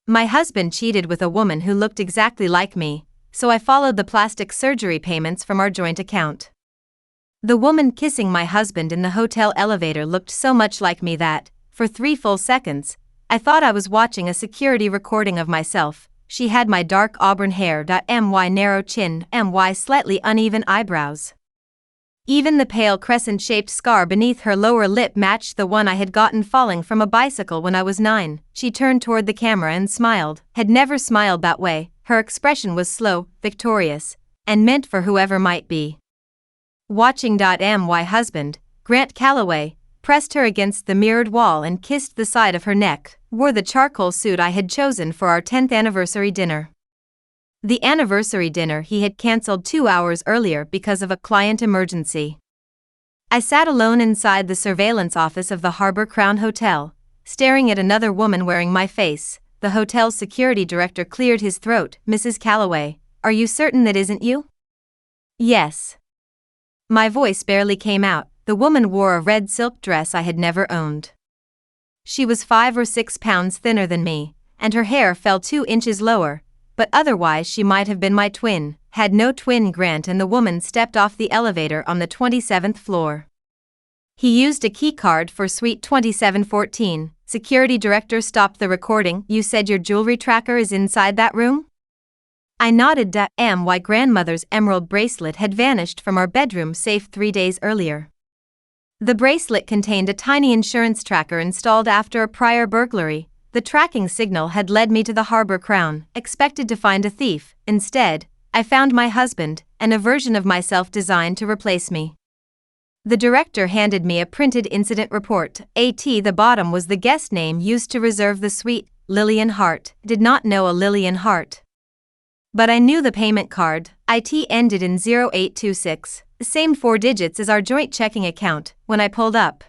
My husband cheated with a woman who looked exactly like me, so I followed the plastic surgery payments from our joint account. The woman kissing my husband in the hotel elevator looked so much like me that, for 3 full seconds, I thought I was watching a security recording of myself. She had my dark auburn hair, my narrow chin, my slightly uneven eyebrows. Even the pale crescent-shaped scar beneath her lower lip matched the one I had gotten falling from a bicycle when I was 9. She turned toward the camera and smiled. Had never smiled that way. Her expression was slow, victorious, and meant for whoever might be watching. My husband, Grant Calloway, pressed her against the mirrored wall and kissed the side of her neck, wore the charcoal suit I had chosen for our 10th anniversary dinner. The anniversary dinner he had cancelled 2 hours earlier because of a client emergency. I sat alone inside the surveillance office of the Harbor Crown Hotel, staring at another woman wearing my face. The hotel's security director cleared his throat. "Mrs. Calloway, are you certain that isn't you?" "Yes." My voice barely came out. The woman wore a red silk dress I had never owned. She was 5 or 6 pounds thinner than me, and her hair fell 2 inches lower, but otherwise she might have been my twin. Had no twin. Grant and the woman stepped off the elevator on the 27th floor. He used a key card for suite 2714. Security director stopped the recording. "You said your jewelry tracker is inside that room?" I nodded. My grandmother's emerald bracelet had vanished from our bedroom safe 3 days earlier. The bracelet contained a tiny insurance tracker installed after a prior burglary. The tracking signal had led me to the Harbor Crown, expected to find a thief. Instead, I found my husband, and a version of myself designed to replace me. The director handed me a printed incident report. The bottom was the guest name used to reserve the suite, Lillian Hart. Did not know a Lillian Hart, but I knew the payment card. It ended in 0826, the same 4 digits as our joint checking account. When I pulled up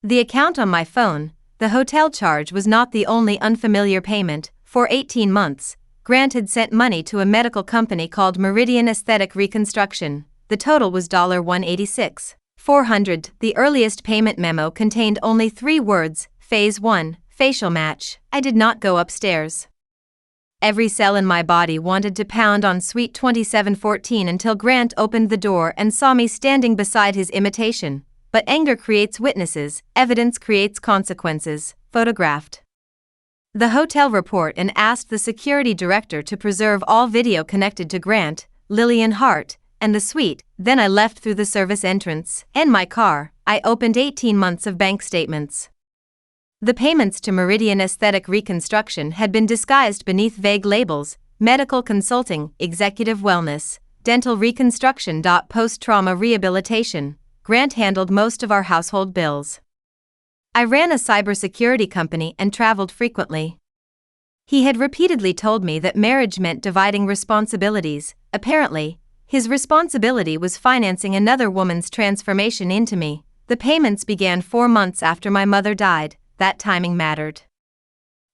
the account on my phone, the hotel charge was not the only unfamiliar payment. For 18 months, Grant had sent money to a medical company called Meridian Aesthetic Reconstruction. The total was $186,400. The earliest payment memo contained only 3 words: Phase 1, facial match. I did not go upstairs. Every cell in my body wanted to pound on suite 2714 until Grant opened the door and saw me standing beside his imitation. But anger creates witnesses, evidence creates consequences. Photographed the hotel report and asked the security director to preserve all video connected to Grant, Lillian Hart, and the suite. Then I left through the service entrance. In my car, I opened 18 months of bank statements. The payments to Meridian Aesthetic Reconstruction had been disguised beneath vague labels: medical consulting, executive wellness, dental reconstruction. Post-trauma rehabilitation. Grant handled most of our household bills. I ran a cybersecurity company and traveled frequently. He had repeatedly told me that marriage meant dividing responsibilities. Apparently, his responsibility was financing another woman's transformation into me. The payments began 4 months after my mother died. That timing mattered.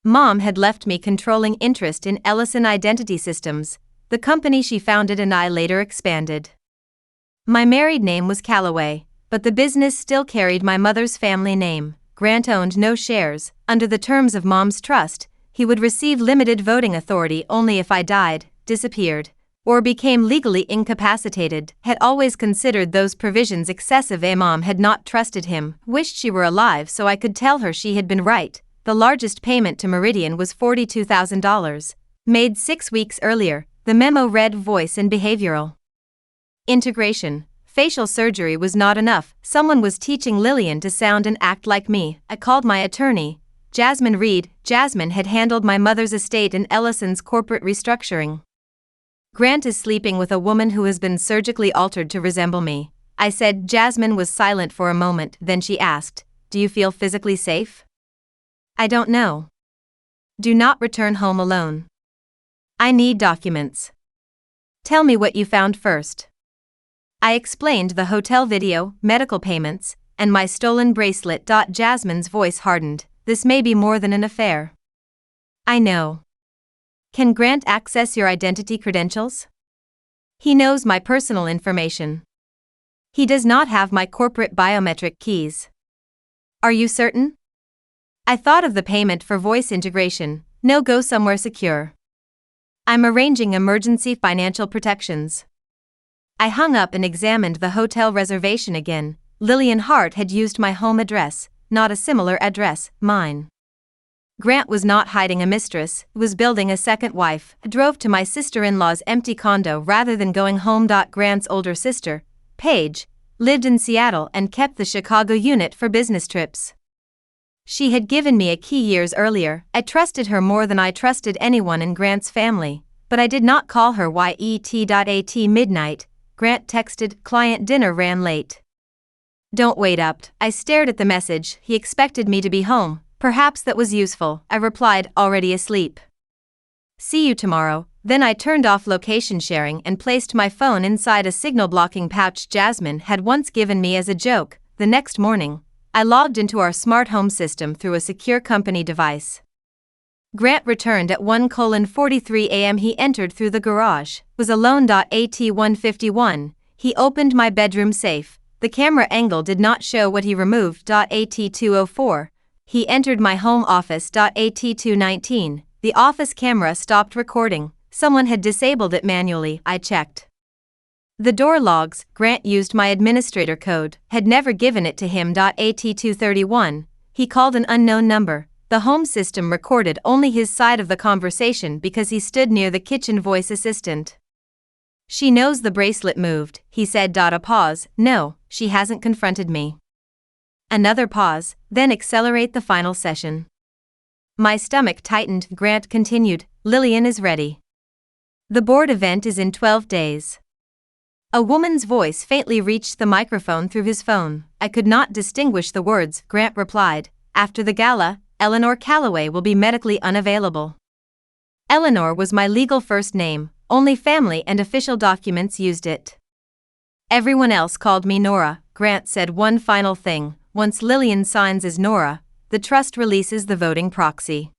Mom had left me controlling interest in Ellison Identity Systems, the company she founded and I later expanded. My married name was Calloway, but the business still carried my mother's family name. Grant owned no shares. Under the terms of Mom's trust, he would receive limited voting authority only if I died, disappeared, or became legally incapacitated. Had always considered those provisions excessive. Mom had not trusted him, wished she were alive so I could tell her she had been right. The largest payment to Meridian was $42,000, made 6 weeks earlier. The memo read: voice and behavioral integration. Facial surgery was not enough. Someone was teaching Lillian to sound and act like me. I called my attorney, Jasmine Reed. Jasmine had handled my mother's estate and Ellison's corporate restructuring. Grant is sleeping with a woman who has been surgically altered to resemble me, I said. Jasmine was silent for a moment, then she asked, "Do you feel physically safe?" "I don't know. Do not return home alone. I need documents." "Tell me what you found first." I explained the hotel video, medical payments, and my stolen bracelet. Jasmine's voice hardened. "This may be more than an affair." "I know. Can Grant access your identity credentials?" "He knows my personal information. He does not have my corporate biometric keys." "Are you certain?" I thought of the payment for voice integration. No, go somewhere secure. I'm arranging emergency financial protections. I hung up and examined the hotel reservation again. Lillian Hart had used my home address, not a similar address, mine. Grant was not hiding a mistress, was building a second wife. I drove to my sister-in-law's empty condo rather than going home. Grant's older sister, Paige, lived in Seattle and kept the Chicago unit for business trips. She had given me a key years earlier. I trusted her more than I trusted anyone in Grant's family, but I did not call her yet. Midnight, Grant texted, client dinner ran late. Don't wait up. I stared at the message. He expected me to be home. Perhaps that was useful. I replied, already asleep. See you tomorrow. Then I turned off location sharing and placed my phone inside a signal-blocking pouch Jasmine had once given me as a joke. The next morning, I logged into our smart home system through a secure company device. Grant returned at 1:43 a.m. He entered through the garage, was alone. At 1:51, he opened my bedroom safe. The camera angle did not show what he removed. At 2:04, he entered my home office. At 2:19, the office camera stopped recording. Someone had disabled it manually. I checked the door logs. Grant used my administrator code, had never given it to him. At 2:31, he called an unknown number. The home system recorded only his side of the conversation because he stood near the kitchen voice assistant. She knows the bracelet moved, he said. A pause. No, she hasn't confronted me. Another pause, then accelerate the final session. My stomach tightened. Grant continued, Lillian is ready. The board event is in 12 days. A woman's voice faintly reached the microphone through his phone. I could not distinguish the words. Grant replied, after the gala, Eleanor Calloway will be medically unavailable. Eleanor was my legal first name, only family and official documents used it. Everyone else called me Nora. Grant said one final thing, once Lillian signs as Nora, the trust releases the voting proxy.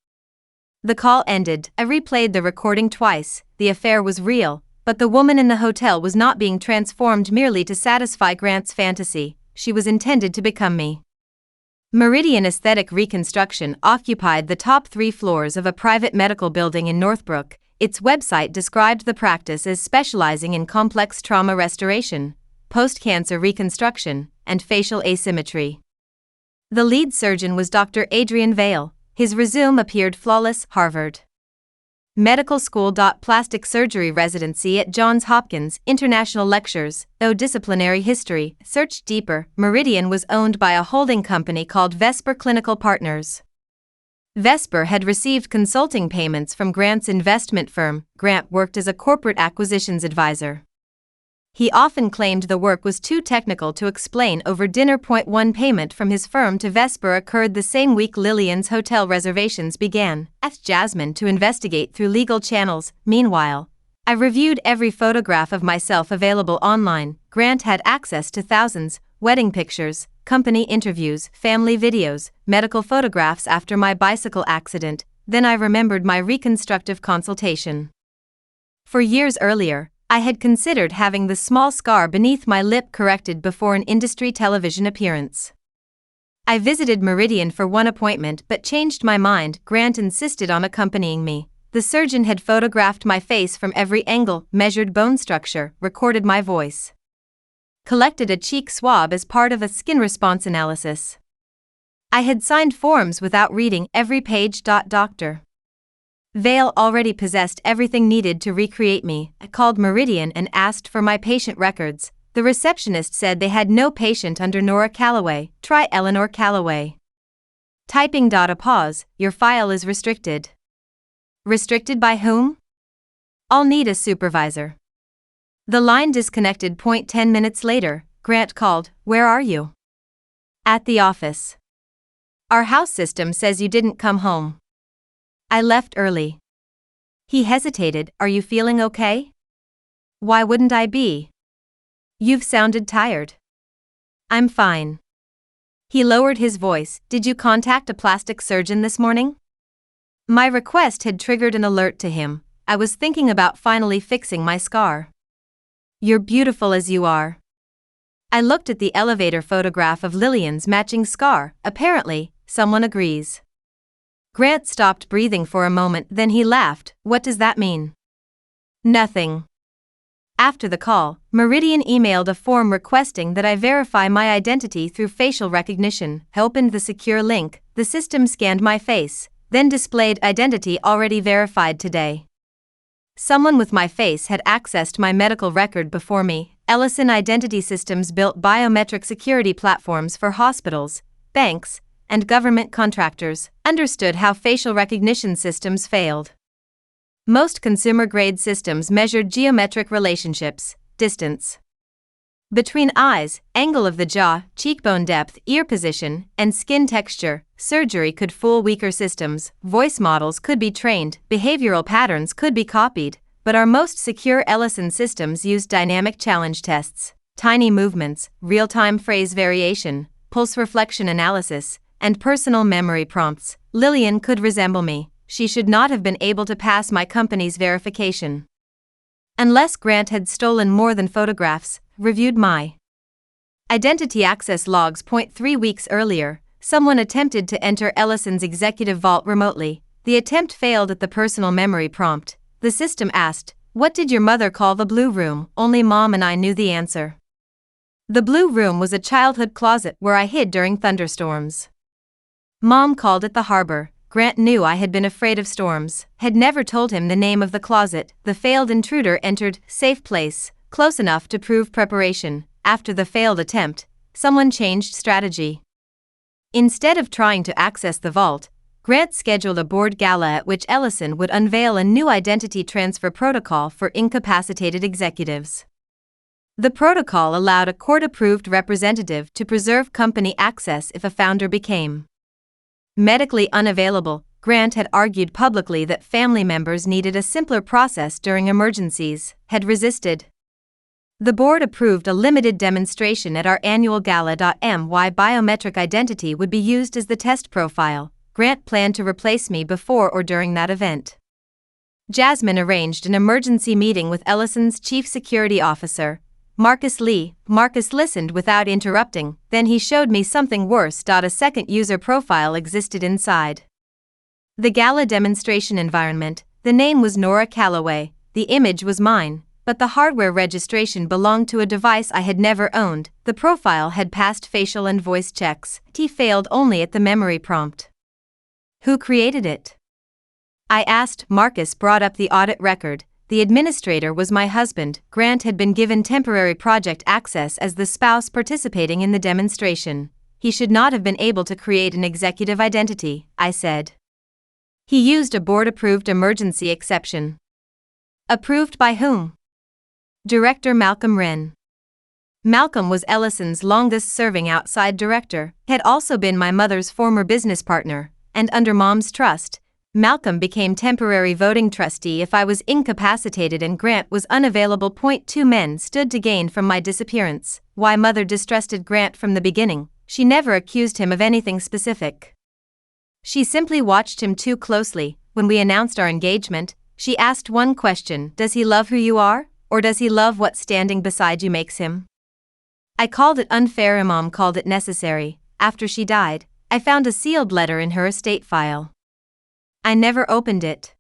The call ended. I replayed the recording twice. The affair was real, but the woman in the hotel was not being transformed merely to satisfy Grant's fantasy. She was intended to become me. Meridian Aesthetic Reconstruction occupied the top 3 floors of a private medical building in Northbrook. Its website described the practice as specializing in complex trauma restoration, post-cancer reconstruction, and facial asymmetry. The lead surgeon was Dr. Adrian Vale. His resume appeared flawless. Harvard Medical School. Plastic surgery residency at Johns Hopkins. International lectures. Disciplinary history. Search deeper. Meridian was owned by a holding company called Vesper Clinical Partners. Vesper had received consulting payments from Grant's investment firm. Grant worked as a corporate acquisitions advisor. He often claimed the work was too technical to explain over dinner. One payment from his firm to Vesper occurred the same week Lillian's hotel reservations began. Asked Jasmine to investigate through legal channels. Meanwhile, I reviewed every photograph of myself available online. Grant had access to thousands, wedding pictures, company interviews, family videos, medical photographs after my bicycle accident. Then I remembered my reconstructive consultation. For years earlier, I had considered having the small scar beneath my lip corrected before an industry television appearance. I visited Meridian for one appointment but changed my mind. Grant insisted on accompanying me. The surgeon had photographed my face from every angle, measured bone structure, recorded my voice, collected a cheek swab as part of a skin response analysis. I had signed forms without reading every page. Dr. Vale already possessed everything needed to recreate me. I called Meridian and asked for my patient records. The receptionist said they had no patient under Nora Calloway. Try Eleanor Calloway. Typing. A pause. Your file is restricted. Restricted by whom? I'll need a supervisor. The line disconnected. 10 minutes later, Grant called. Where are you? At the office. Our house system says you didn't come home. I left early. He hesitated. Are you feeling okay? Why wouldn't I be? You've sounded tired. I'm fine. He lowered his voice. Did you contact a plastic surgeon this morning? My request had triggered an alert to him. I was thinking about finally fixing my scar. You're beautiful as you are. I looked at the elevator photograph of Lillian's matching scar. Apparently, someone agrees. Grant stopped breathing for a moment, then he laughed. What does that mean? Nothing. After the call, Meridian emailed a form requesting that I verify my identity through facial recognition. I opened the secure link. The system scanned my face, then displayed identity already verified today. Someone with my face had accessed my medical record before me. Ellison Identity Systems built biometric security platforms for hospitals, banks, and government contractors, understood how facial recognition systems failed. Most consumer-grade systems measured geometric relationships, distance between eyes, angle of the jaw, cheekbone depth, ear position, and skin texture. Surgery could fool weaker systems, voice models could be trained, behavioral patterns could be copied, but our most secure Ellison systems used dynamic challenge tests, tiny movements, real-time phrase variation, pulse reflection analysis, and personal memory prompts. Lillian could resemble me. She should not have been able to pass my company's verification. Unless Grant had stolen more than photographs, reviewed my identity access logs. 3 weeks earlier, someone attempted to enter Ellison's executive vault remotely. The attempt failed at the personal memory prompt. The system asked, "What did your mother call the blue room?" Only Mom and I knew the answer. The blue room was a childhood closet where I hid during thunderstorms. Mom called it the harbor. Grant knew I had been afraid of storms, had never told him the name of the closet. The failed intruder entered safe place, close enough to prove preparation. After the failed attempt, someone changed strategy. Instead of trying to access the vault, Grant scheduled a board gala at which Ellison would unveil a new identity transfer protocol for incapacitated executives. The protocol allowed a court-approved representative to preserve company access if a founder became medically unavailable. Grant had argued publicly that family members needed a simpler process during emergencies, had resisted. The board approved a limited demonstration at our annual gala. My biometric identity would be used as the test profile. Grant planned to replace me before or during that event. Jasmine arranged an emergency meeting with Ellison's chief security officer, Marcus Lee. Marcus listened without interrupting, then he showed me something worse. A second user profile existed inside the gala demonstration environment. The name was Nora Calloway, the image was mine, but the hardware registration belonged to a device I had never owned. The profile had passed facial and voice checks. It failed only at the memory prompt. Who created it? I asked. Marcus brought up the audit record. The administrator was my husband. Grant had been given temporary project access as the spouse participating in the demonstration. He should not have been able to create an executive identity, I said. He used a board-approved emergency exception. Approved by whom? Director Malcolm Wren. Malcolm was Ellison's longest-serving outside director, had also been my mother's former business partner, and under Mom's trust, Malcolm became temporary voting trustee if I was incapacitated and Grant was unavailable. 2 men stood to gain from my disappearance. Why Mother distrusted Grant from the beginning. She never accused him of anything specific. She simply watched him too closely. When we announced our engagement, she asked one question: does he love who you are, or does he love what standing beside you makes him? I called it unfair. Mom called it necessary. After she died, I found a sealed letter in her estate file. I never opened it.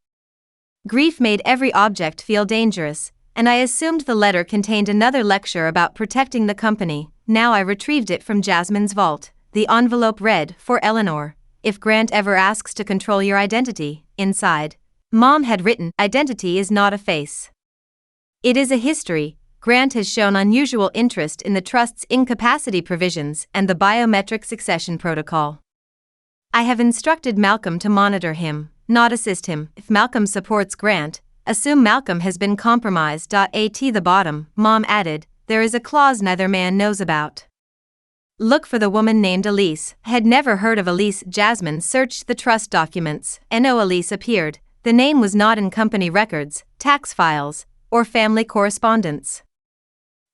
Grief made every object feel dangerous, and I assumed the letter contained another lecture about protecting the company. Now I retrieved it from Jasmine's vault. The envelope read, "For Eleanor, if Grant ever asks to control your identity." Inside, Mom had written, "Identity is not a face. It is a history. Grant has shown unusual interest in the trust's incapacity provisions and the biometric succession protocol. I have instructed Malcolm to monitor him, not assist him. If Malcolm supports Grant, assume Malcolm has been compromised." At the bottom, Mom added, "There is a clause neither man knows about. Look for the woman named Elise." I had never heard of Elise. Jasmine searched the trust documents. No Elise appeared. The name was not in company records, tax files, or family correspondence.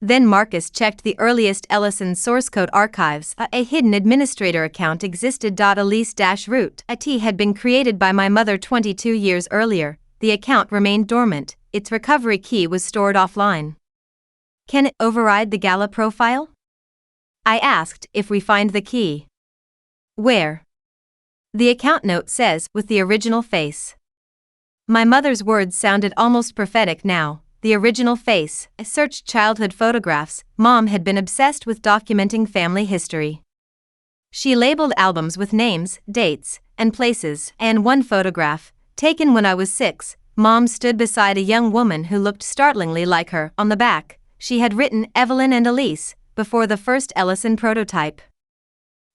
Then Marcus checked the earliest Ellison source code archives. A hidden administrator account existed. Elise-root had been created by my mother 22 years earlier. The account remained dormant. Its recovery key was stored offline. Can it override the gala profile? I asked. If we find the key. Where? The account note says, with the original face. My mother's words sounded almost prophetic now. The original face. I searched childhood photographs. Mom had been obsessed with documenting family history. She labeled albums with names, dates, and places. And one photograph, taken when I was 6, Mom stood beside a young woman who looked startlingly like her. On the back, she had written Evelyn and Elise, before the first Ellison prototype.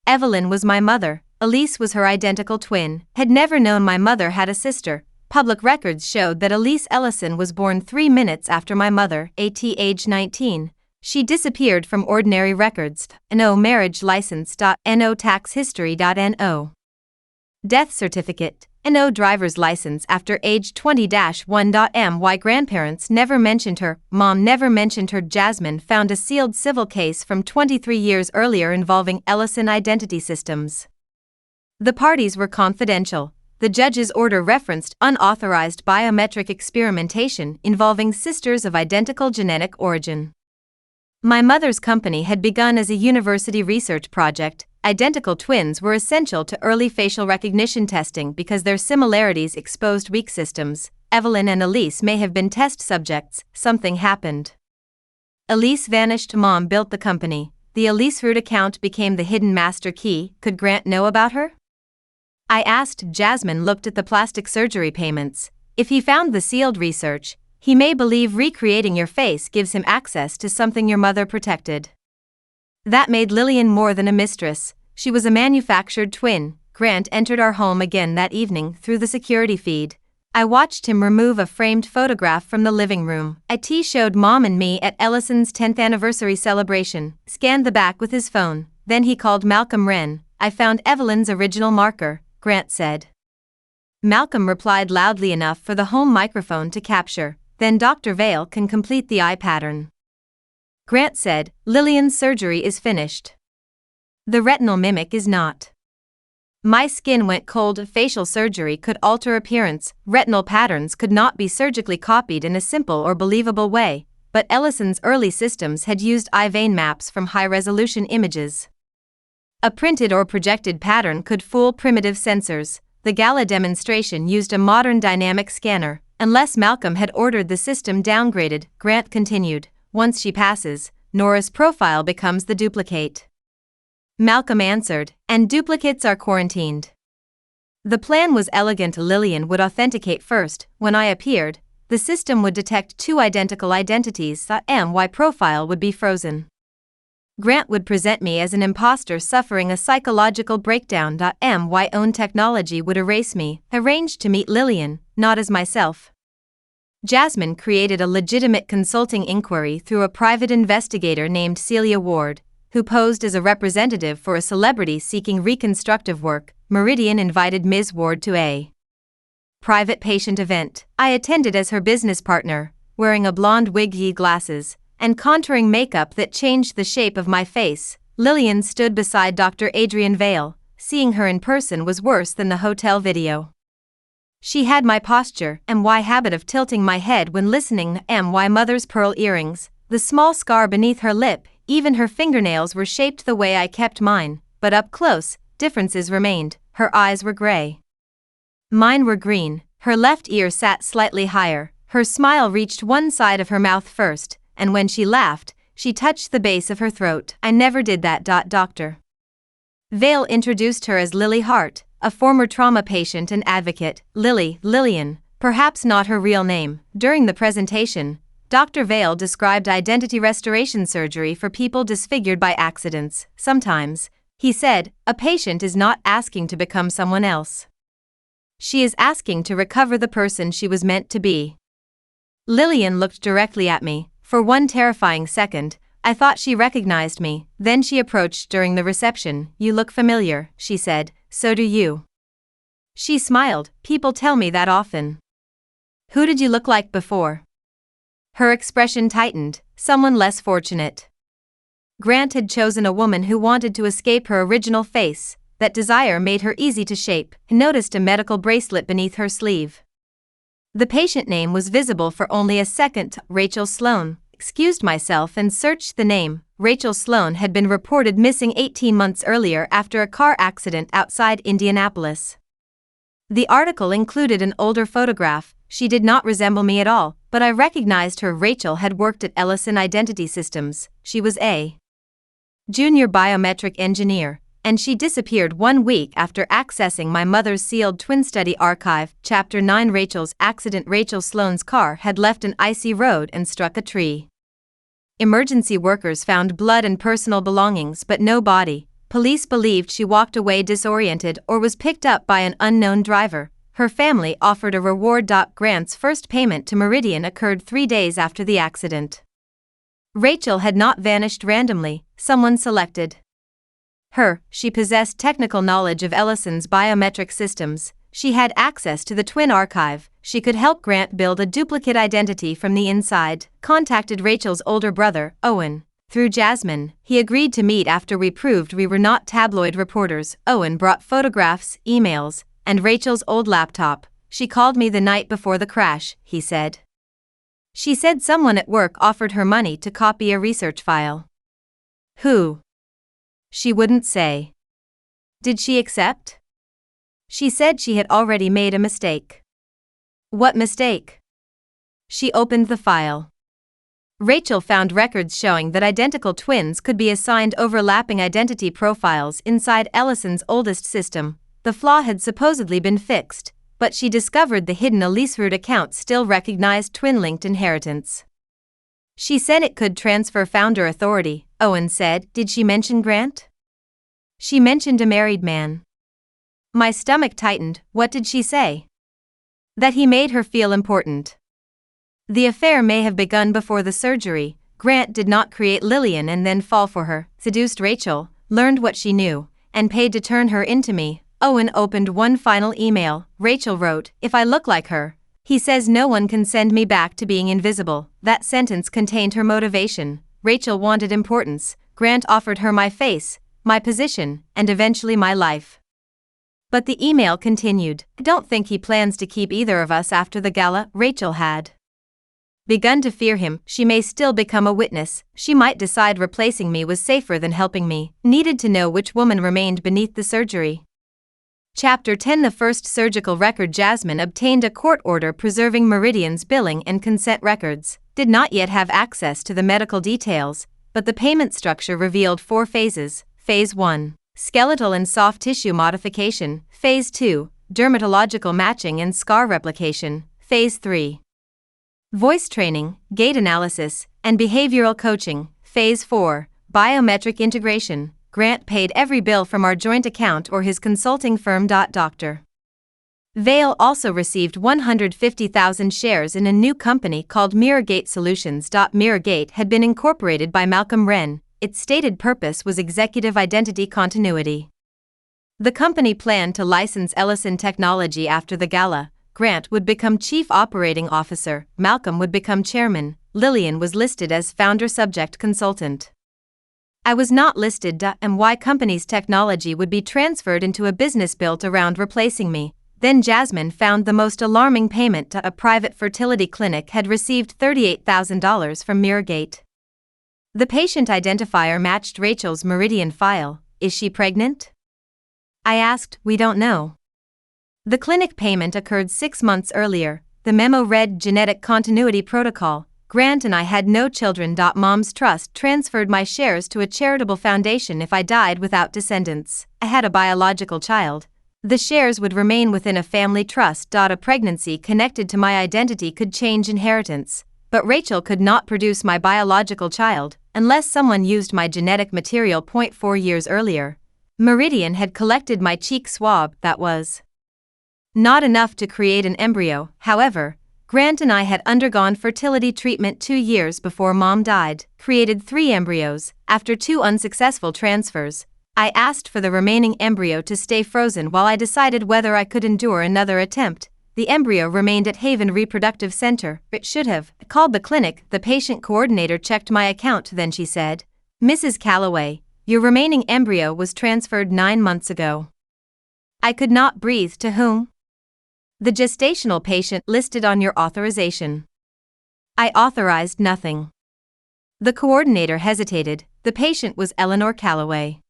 Evelyn was my mother, Elise was her identical twin. Had never known my mother had a sister. Public records showed that Elise Ellison was born 3 minutes after my mother, age 19. She disappeared from ordinary records. No marriage license. No tax history.no. Death certificate. No driver's license after age 20-1. My grandparents never mentioned her. Mom never mentioned her. Jasmine found a sealed civil case from 23 years earlier involving Ellison Identity Systems. The parties were confidential. The judge's order referenced unauthorized biometric experimentation involving sisters of identical genetic origin. My mother's company had begun as a university research project. Identical twins were essential to early facial recognition testing because their similarities exposed weak systems. Evelyn and Elise may have been test subjects. Something happened. Elise vanished. Mom built the company. The Elise root account became the hidden master key. Could Grant know about her? I asked. Jasmine looked at the plastic surgery payments. If he found the sealed research, he may believe recreating your face gives him access to something your mother protected. That made Lillian more than a mistress. She was a manufactured twin. Grant entered our home again that evening through the security feed. I watched him remove a framed photograph from the living room. IT showed Mom and me at Ellison's 10th anniversary celebration, scanned the back with his phone. Then he called Malcolm Wren. I found Evelyn's original marker, Grant said. Malcolm replied loudly enough for the home microphone to capture. Then Dr. Vale can complete the eye pattern. Grant said, Lillian's surgery is finished. The retinal mimic is not. My skin went cold. Facial surgery could alter appearance. Retinal patterns could not be surgically copied in a simple or believable way, but Ellison's early systems had used eye vein maps from high-resolution images. A printed or projected pattern could fool primitive sensors. The gala demonstration used a modern dynamic scanner. Unless Malcolm had ordered the system downgraded, Grant continued. Once she passes, Nora's profile becomes the duplicate. Malcolm answered, and duplicates are quarantined. The plan was elegant. Lillian would authenticate first. When I appeared, the system would detect 2 identical identities. My profile would be frozen. Grant would present me as an imposter suffering a psychological breakdown. My own technology would erase me. Arranged to meet Lillian, not as myself. Jasmine created a legitimate consulting inquiry through a private investigator named Celia Ward, who posed as a representative for a celebrity seeking reconstructive work. Meridian invited Ms. Ward to a private patient event. I attended as her business partner, wearing a blonde wig, glasses, and contouring makeup that changed the shape of my face. Lillian stood beside Dr. Adrian Vale. Seeing her in person was worse than the hotel video. She had my posture and habit of tilting my head when listening. My mother's pearl earrings, the small scar beneath her lip, even her fingernails were shaped the way I kept mine, but up close, differences remained. Her eyes were gray. Mine were green. Her left ear sat slightly higher. Her smile reached one side of her mouth first, and when she laughed, she touched the base of her throat. I never did that. Dr. Vale introduced her as Lily Hart, a former trauma patient and advocate. Lillian, perhaps not her real name. During the presentation, Dr. Vale described identity restoration surgery for people disfigured by accidents. Sometimes, he said, a patient is not asking to become someone else. She is asking to recover the person she was meant to be. Lillian looked directly at me. For one terrifying second, I thought she recognized me. Then she approached during the reception. You look familiar, she said. So do you. She smiled. People tell me that often. Who did you look like before? Her expression tightened. Someone less fortunate. Grant had chosen a woman who wanted to escape her original face. That desire made her easy to shape. He noticed a medical bracelet beneath her sleeve. The patient name was visible for only a second. Rachel Sloan. excused myself and searched the name. Rachel Sloan had been reported missing 18 months earlier after a car accident outside Indianapolis. The article included an older photograph. She did not resemble me at all, but I recognized her. Rachel had worked at Ellison Identity Systems. She was a junior biometric engineer, and she disappeared 1 week after accessing my mother's sealed twin study archive. Chapter 9 Rachel's accident. Rachel Sloan's car had left an icy road and struck a tree. Emergency workers found blood and personal belongings but no body. Police believed she walked away disoriented or was picked up by an unknown driver. Her family offered a reward. Grant's first payment to Meridian occurred 3 days after the accident. Rachel had not vanished randomly, someone selected her. She possessed technical knowledge of Ellison's biometric systems. She had access to the twin archive. She could help Grant build a duplicate identity from the inside. Contacted Rachel's older brother, Owen, through Jasmine. He agreed to meet after we proved we were not tabloid reporters. Owen brought photographs, emails, and Rachel's old laptop. She called me the night before the crash, he said. She said someone at work offered her money to copy a research file. Who? She wouldn't say. Did she accept? She said she had already made a mistake. What mistake? She opened the file. Rachel found records showing that identical twins could be assigned overlapping identity profiles inside Ellison's oldest system. The flaw had supposedly been fixed, but she discovered the hidden EliseRoot account still recognized twin-linked inheritance. She said it could transfer founder authority. Owen said, did she mention Grant? She mentioned a married man. My stomach tightened. What did she say? That he made her feel important. The affair may have begun before the surgery. Grant did not create Lillian and then fall for her, seduced Rachel, learned what she knew, and paid to turn her into me. Owen opened one final email. Rachel wrote, if I look like her, he says no one can send me back to being invisible. That sentence contained her motivation. Rachel wanted importance. Grant offered her my face, my position, and eventually my life. But the email continued. I don't think he plans to keep either of us after the gala. Rachel had begun to fear him. She may still become a witness. She might decide replacing me was safer than helping me. Needed to know which woman remained beneath the surgery. Chapter 10 The first surgical record. Jasmine obtained a court order preserving Meridian's billing and consent records. Did not yet have access to the medical details, but the payment structure revealed 4 phases. Phase 1. Skeletal and soft tissue modification. Phase 2. Dermatological matching and scar replication. Phase 3. Voice training, gait analysis, and behavioral coaching. Phase 4. Biometric integration. Grant paid every bill from our joint account or his consulting firm. Dr. Vale also received 150,000 shares in a new company called MirrorGate Solutions. MirrorGate had been incorporated by Malcolm Wren. Its stated purpose was executive identity continuity. The company planned to license Ellison technology after the gala. Grant would become chief operating officer, Malcolm would become chairman, Lillian was listed as founder subject consultant. I was not listed. And why company's technology would be transferred into a business built around replacing me. Then Jasmine found the most alarming payment. A private fertility clinic had received $38,000 from MirrorGate. The patient identifier matched Rachel's Meridian file. Is she pregnant? I asked. We don't know. The clinic payment occurred 6 months earlier. The memo read genetic continuity protocol. Grant and I had no children. Mom's trust transferred my shares to a charitable foundation if I died without descendants. I had a biological child. The shares would remain within a family trust. A pregnancy connected to my identity could change inheritance. But Rachel could not produce my biological child unless someone used my genetic material. 4 years earlier, Meridian had collected my cheek swab. That was not enough to create an embryo. However, Grant and I had undergone fertility treatment 2 years before Mom died, created 3 embryos. After 2 unsuccessful transfers, I asked for the remaining embryo to stay frozen while I decided whether I could endure another attempt. The embryo remained at Haven Reproductive Center. It should have. I called the clinic. The patient coordinator checked my account. Then she said, Mrs. Calloway, your remaining embryo was transferred 9 months ago. I could not breathe. To whom? The gestational patient listed on your authorization. I authorized nothing. The coordinator hesitated. The patient was Eleanor Calloway.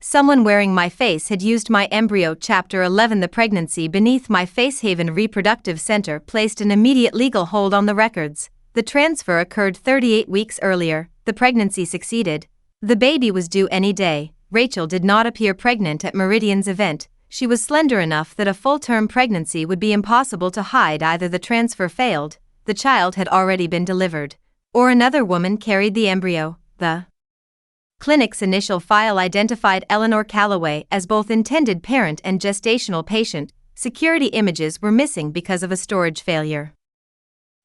Someone wearing my face had used my embryo. Chapter 11. The pregnancy beneath my face. Haven Reproductive Center placed an immediate legal hold on the records. The transfer occurred 38 weeks earlier. The pregnancy succeeded. The baby was due any day. Rachel did not appear pregnant at Meridian's event. She was slender enough that a full-term pregnancy would be impossible to hide. Either the transfer failed, the child had already been delivered, or another woman carried the embryo. The clinic's initial file identified Eleanor Calloway as both intended parent and gestational patient. Security images were missing because of a storage failure.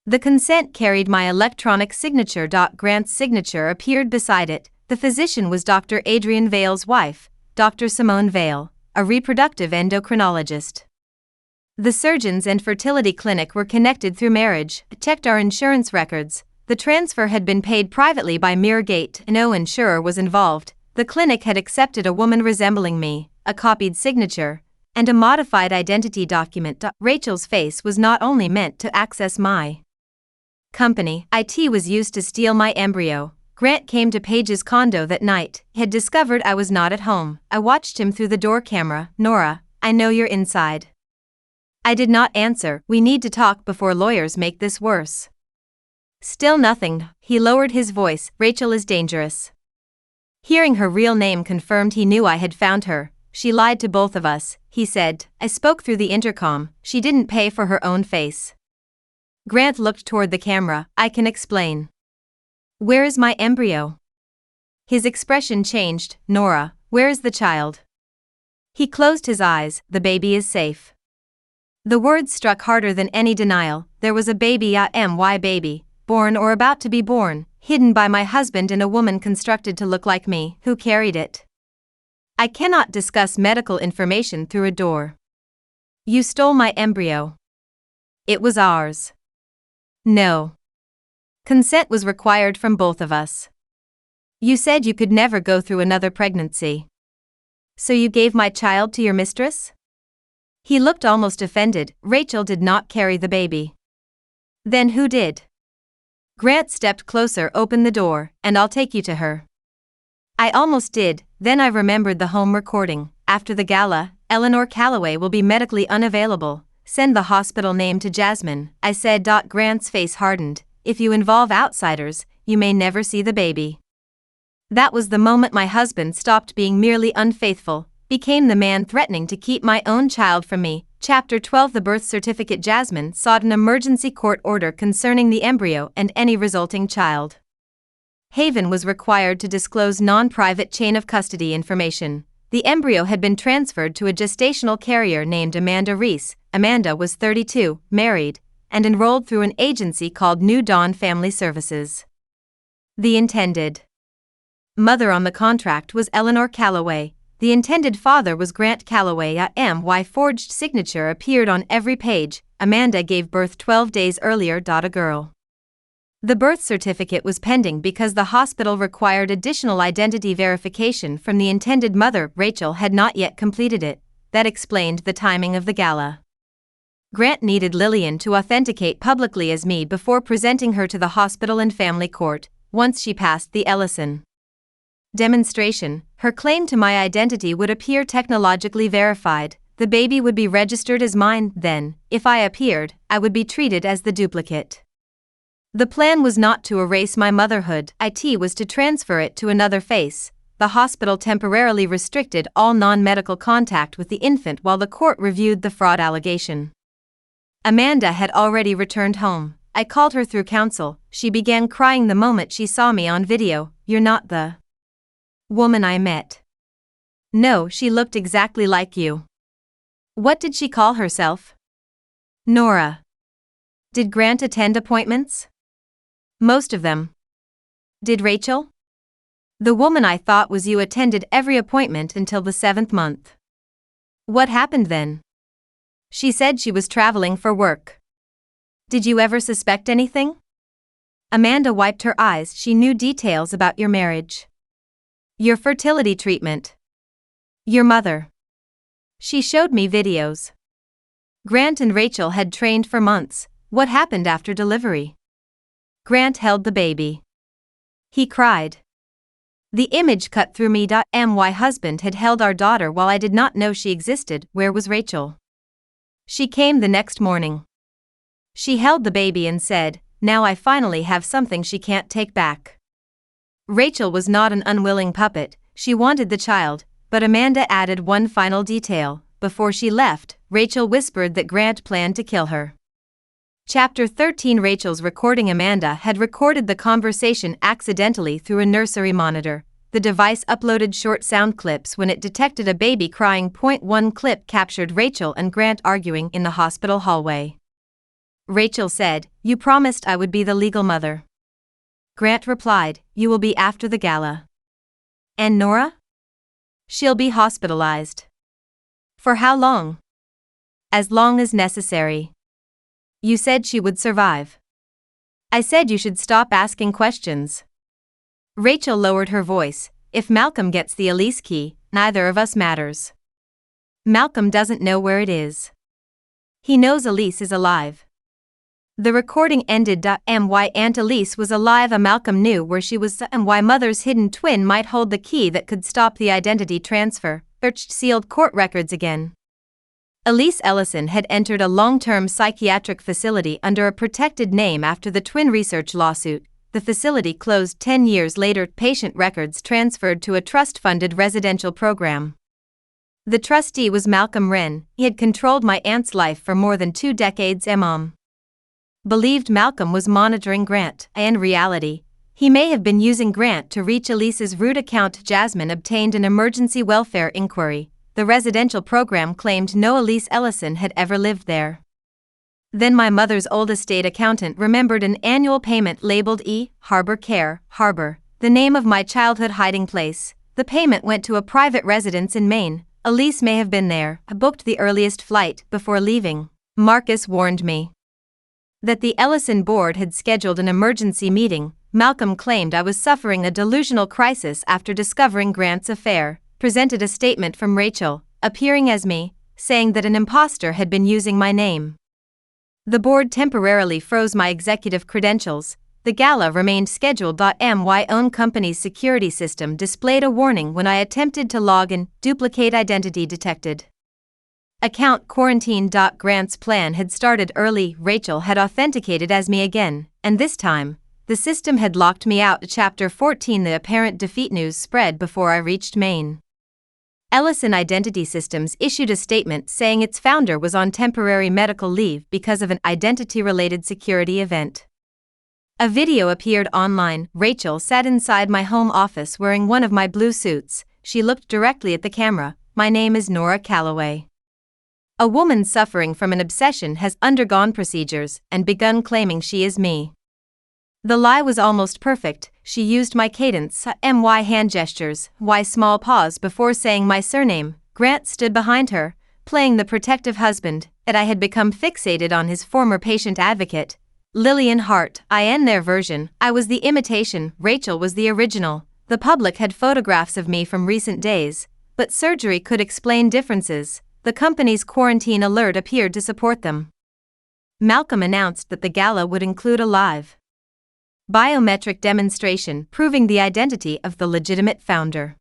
The consent carried my electronic signature. Grant's signature appeared beside it. The physician was Dr. Adrian Vale's wife, Dr. Simone Vale, a reproductive endocrinologist. The surgeons and fertility clinic were connected through marriage. Checked our insurance records. The transfer had been paid privately by Mirrorgate. No insurer was involved. The clinic had accepted a woman resembling me, a copied signature, and a modified identity document. Rachel's face was not only meant to access my company. IT was used to steal my embryo. Grant came to Paige's condo that night. He had discovered I was not at home. I watched him through the door camera. Nora, I know you're inside. I did not answer. We need to talk before lawyers make this worse. Still nothing. He lowered his voice. Rachel is dangerous. Hearing her real name confirmed he knew I had found her. She lied to both of us, he said. I spoke through the intercom. She didn't pay for her own face. Grant looked toward the camera. I can explain. Where is my embryo? His expression changed. Nora, where is the child? He closed his eyes. The baby is safe. The words struck harder than any denial. There was a baby, my baby, born or about to be born, hidden by my husband and a woman constructed to look like me, who carried it. I cannot discuss medical information through a door. You stole my embryo. It was ours. No. Consent was required from both of us. You said you could never go through another pregnancy. So you gave my child to your mistress? He looked almost offended. Rachel did not carry the baby. Then who did? Grant stepped closer. Open the door, and I'll take you to her. I almost did, then I remembered the home recording. After the gala, Eleanor Calloway will be medically unavailable. Send the hospital name to Jasmine, I said. Grant's face hardened. If you involve outsiders, you may never see the baby. That was the moment my husband stopped being merely unfaithful, became the man threatening to keep my own child from me. Chapter 12. The birth certificate. Jasmine sought an emergency court order concerning the embryo and any resulting child. Haven was required to disclose non-private chain of custody information. The embryo had been transferred to a gestational carrier named Amanda Reese. Amanda was 32, married, and enrolled through an agency called New Dawn Family Services. The intended mother on the contract was Eleanor Calloway. The intended father was Grant Calloway. My forged signature appeared on every page. Amanda gave birth 12 days earlier. A girl. The birth certificate was pending because the hospital required additional identity verification from the intended mother. Rachel had not yet completed it. That explained the timing of the gala. Grant needed Lillian to authenticate publicly as me before presenting her to the hospital and family court. Once she passed the Ellison demonstration, her claim to my identity would appear technologically verified. The baby would be registered as mine. Then, if I appeared, I would be treated as the duplicate. The plan was not to erase my motherhood. It was to transfer it to another face. The hospital temporarily restricted all non-medical contact with the infant while the court reviewed the fraud allegation. Amanda had already returned home. I called her through counsel. She began crying the moment she saw me on video. You're not the woman I met. No, she looked exactly like you. What did she call herself? Nora. Did Grant attend appointments? Most of them. Did Rachel? The woman I thought was you attended every appointment until the 7th month. What happened then? She said she was traveling for work. Did you ever suspect anything? Amanda wiped her eyes. She knew details about your marriage. Your fertility treatment. Your mother. She showed me videos. Grant and Rachel had trained for months. What happened after delivery? Grant held the baby. he cried. The image cut through me. My husband had held our daughter while I did not know she existed. Where was Rachel? She came the next morning. She held the baby and said, "Now I finally have something she can't take back." Rachel was not an unwilling puppet, she wanted the child, but Amanda added one final detail. Before she left, Rachel whispered that Grant planned to kill her. Chapter 13. Rachel's recording. Amanda had recorded the conversation accidentally through a nursery monitor. The device uploaded short sound clips when it detected a baby crying. One clip captured Rachel and Grant arguing in the hospital hallway. Rachel said, "You promised I would be the legal mother." Grant replied, "You will be after the gala." "And Nora?" "She'll be hospitalized." "For how long?" "As long as necessary." "You said she would survive." "I said you should stop asking questions." Rachel lowered her voice. "If Malcolm gets the Elise key, neither of us matters." "Malcolm doesn't know where it is." "He knows Elise is alive." The recording ended. My Aunt Elise was alive. Malcolm knew where she was and why mother's hidden twin might hold the key that could stop the identity transfer. Searched sealed court records again. Elise Ellison had entered a long-term psychiatric facility under a protected name after the twin research lawsuit. The facility closed 10 years later. Patient records transferred to a trust-funded residential program. The trustee was Malcolm Wren. He had controlled my aunt's life for more than 2 decades. Mom believed Malcolm was monitoring Grant. In reality, he may have been using Grant to reach Elise's root account. Jasmine obtained an emergency welfare inquiry. The residential program claimed no Elise Ellison had ever lived there. Then my mother's old estate accountant remembered an annual payment labeled E. Harbor Care, Harbor, the name of my childhood hiding place. The payment went to a private residence in Maine. Elise may have been there. I booked the earliest flight before leaving. Marcus warned me that the Ellison board had scheduled an emergency meeting. Malcolm claimed I was suffering a delusional crisis after discovering Grant's affair. Presented a statement from Rachel, appearing as me, saying that an imposter had been using my name. The board temporarily froze my executive credentials. The gala remained scheduled. My own company's security system displayed a warning when I attempted to log in. Duplicate identity detected. Account quarantine. Grant's plan had started early. Rachel had authenticated as me again, and this time, the system had locked me out. Chapter 14. The apparent defeat. News spread before I reached Maine. Ellison Identity Systems issued a statement saying its founder was on temporary medical leave because of an identity-related security event. A video appeared online. Rachel sat inside my home office wearing one of my blue suits. She looked directly at the camera. "My name is Nora Calloway. A woman suffering from an obsession has undergone procedures and begun claiming she is me." The lie was almost perfect. She used my cadence, my hand gestures, small pause before saying my surname. Grant stood behind her, playing the protective husband, and I had become fixated on his former patient advocate, Lillian Hart. In their version, I was the imitation, Rachel was the original. The public had photographs of me from recent days, but surgery could explain differences. The company's quarantine alert appeared to support them. Malcolm announced that the gala would include a live biometric demonstration proving the identity of the legitimate founder.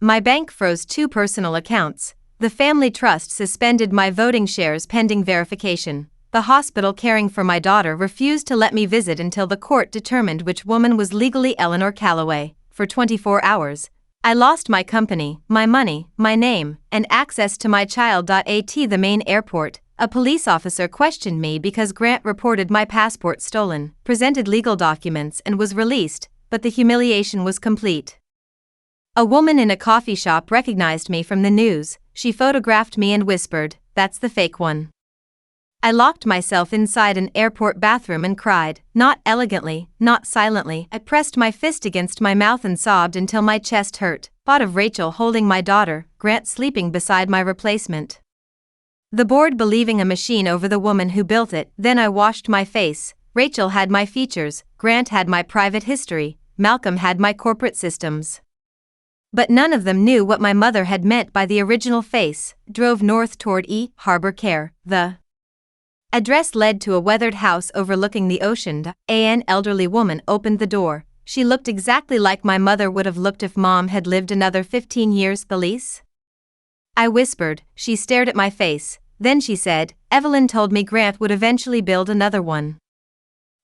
My bank froze 2 personal accounts. The family trust suspended my voting shares pending verification. The hospital caring for my daughter refused to let me visit until the court determined which woman was legally Eleanor Calloway. For 24 hours, I lost my company, my money, my name, and access to my child. At the Maine airport, a police officer questioned me because Grant reported my passport stolen, presented legal documents and was released, but the humiliation was complete. A woman in a coffee shop recognized me from the news. She photographed me and whispered, "That's the fake one." I locked myself inside an airport bathroom and cried, not elegantly, not silently. I pressed my fist against my mouth and sobbed until my chest hurt. Thought of Rachel holding my daughter, Grant sleeping beside my replacement. The board believing a machine over the woman who built it. Then I washed my face. Rachel had my features, Grant had my private history, Malcolm had my corporate systems. But none of them knew what my mother had meant by the original face. Drove north toward E. Harbor Care. The address led to a weathered house overlooking the ocean. An elderly woman opened the door. She looked exactly like my mother would have looked if Mom had lived another 15 years, Elise. I whispered. She stared at my face. Then she said, Evelyn told me Grant would eventually build another one.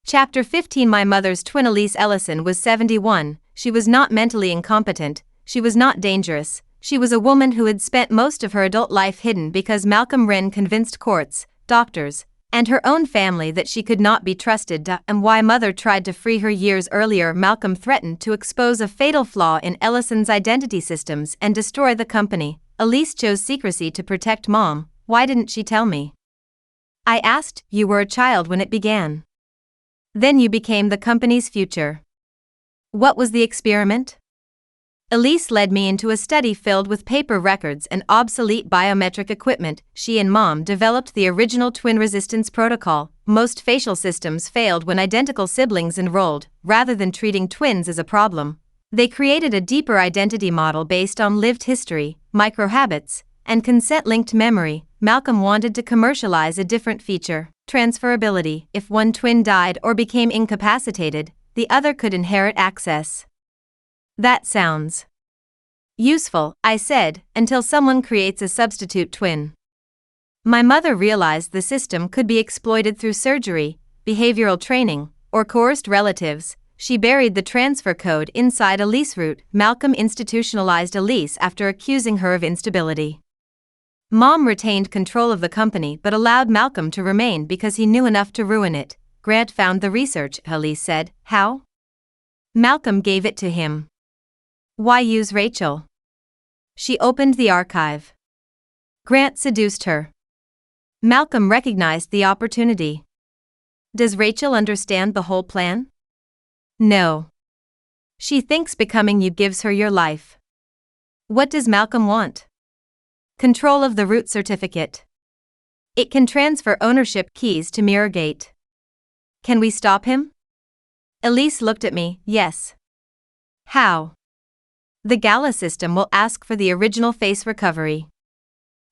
Chapter 15. My mother's twin Elise Ellison was 71. She was not mentally incompetent, she was not dangerous, she was a woman who had spent most of her adult life hidden because Malcolm Wren convinced courts, doctors, and her own family that she could not be trusted, and why Mother tried to free her years earlier. Malcolm threatened to expose a fatal flaw in Ellison's identity systems and destroy the company. Elise chose secrecy to protect Mom. Why didn't she tell me? I asked. You were a child when it began. Then you became the company's future. What was the experiment? Elise led me into a study filled with paper records and obsolete biometric equipment. She and Mom developed the original twin resistance protocol. Most facial systems failed when identical siblings enrolled. Rather than treating twins as a problem, they created a deeper identity model based on lived history, microhabits, and consent-linked memory. Malcolm wanted to commercialize a different feature, transferability. If one twin died or became incapacitated, the other could inherit access. That sounds useful, I said, until someone creates a substitute twin. My mother realized the system could be exploited through surgery, behavioral training, or coerced relatives. She buried the transfer code inside Elise root. Malcolm institutionalized Elise after accusing her of instability. Mom retained control of the company but allowed Malcolm to remain because he knew enough to ruin it. Grant found the research, Elise said. How? Malcolm gave it to him. Why use Rachel? She opened the archive. Grant seduced her. Malcolm recognized the opportunity. Does Rachel understand the whole plan? No. She thinks becoming you gives her your life. What does Malcolm want? Control of the root certificate. It can transfer ownership keys to Mirrorgate. Can we stop him? Elise looked at me. Yes. How? The Gala system will ask for the original face recovery.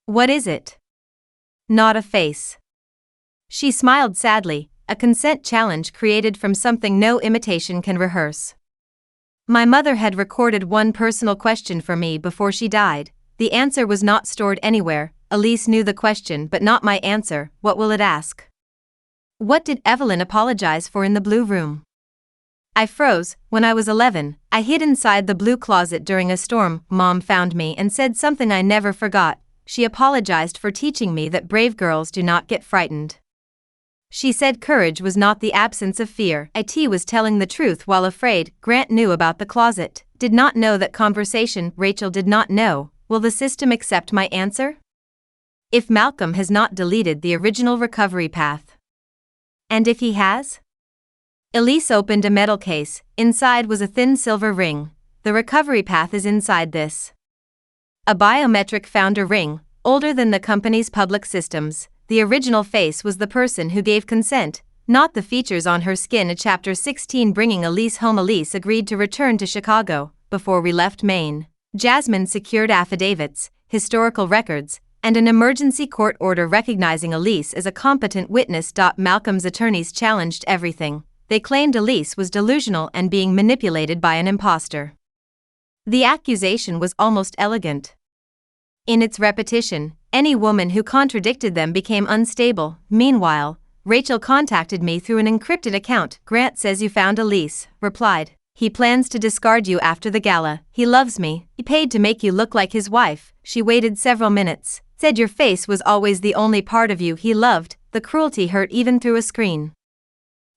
What is it? Not a face. She smiled sadly, a consent challenge created from something no imitation can rehearse. My mother had recorded one personal question for me before she died. The answer was not stored anywhere. Elise knew the question but not my answer. What will it ask? What did Evelyn apologize for in the blue room? I froze. When I was 11, I hid inside the blue closet during a storm. Mom found me and said something I never forgot. She apologized for teaching me that brave girls do not get frightened. She said courage was not the absence of fear. It was telling the truth while afraid. Grant knew about the closet, did not know that conversation. Rachel did not know. Will the system accept my answer? If Malcolm has not deleted the original recovery path. And if he has? Elise opened a metal case. Inside was a thin silver ring. The recovery path is inside this. A biometric founder ring, older than the company's public systems. The original face was the person who gave consent, not the features on her skin. Chapter 16. Bringing Elise home. Elise agreed to return to Chicago. Before we left Maine, Jasmine secured affidavits, historical records, and an emergency court order recognizing Elise as a competent witness. Malcolm's attorneys challenged everything. They claimed Elise was delusional and being manipulated by an imposter. The accusation was almost elegant. In its repetition, any woman who contradicted them became unstable. Meanwhile, Rachel contacted me through an encrypted account. Grant says you found Elise, replied. He plans to discard you after the gala. He loves me. He paid to make you look like his wife. She waited several minutes, said your face was always the only part of you he loved. The cruelty hurt even through a screen.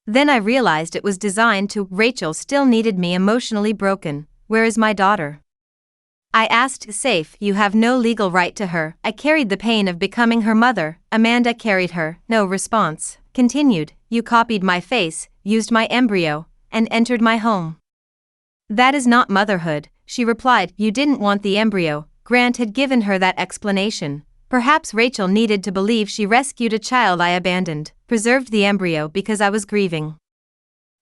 Then I realized it was designed to. Rachel still needed me emotionally broken. Where is my daughter? I asked. Safe. You have no legal right to her. I carried the pain of becoming her mother. Amanda carried her. No response. Continued. You copied my face, used my embryo, and entered my home. That is not motherhood, she replied. You didn't want the embryo. Grant had given her that explanation. Perhaps Rachel needed to believe she rescued a child I abandoned, preserved the embryo because I was grieving.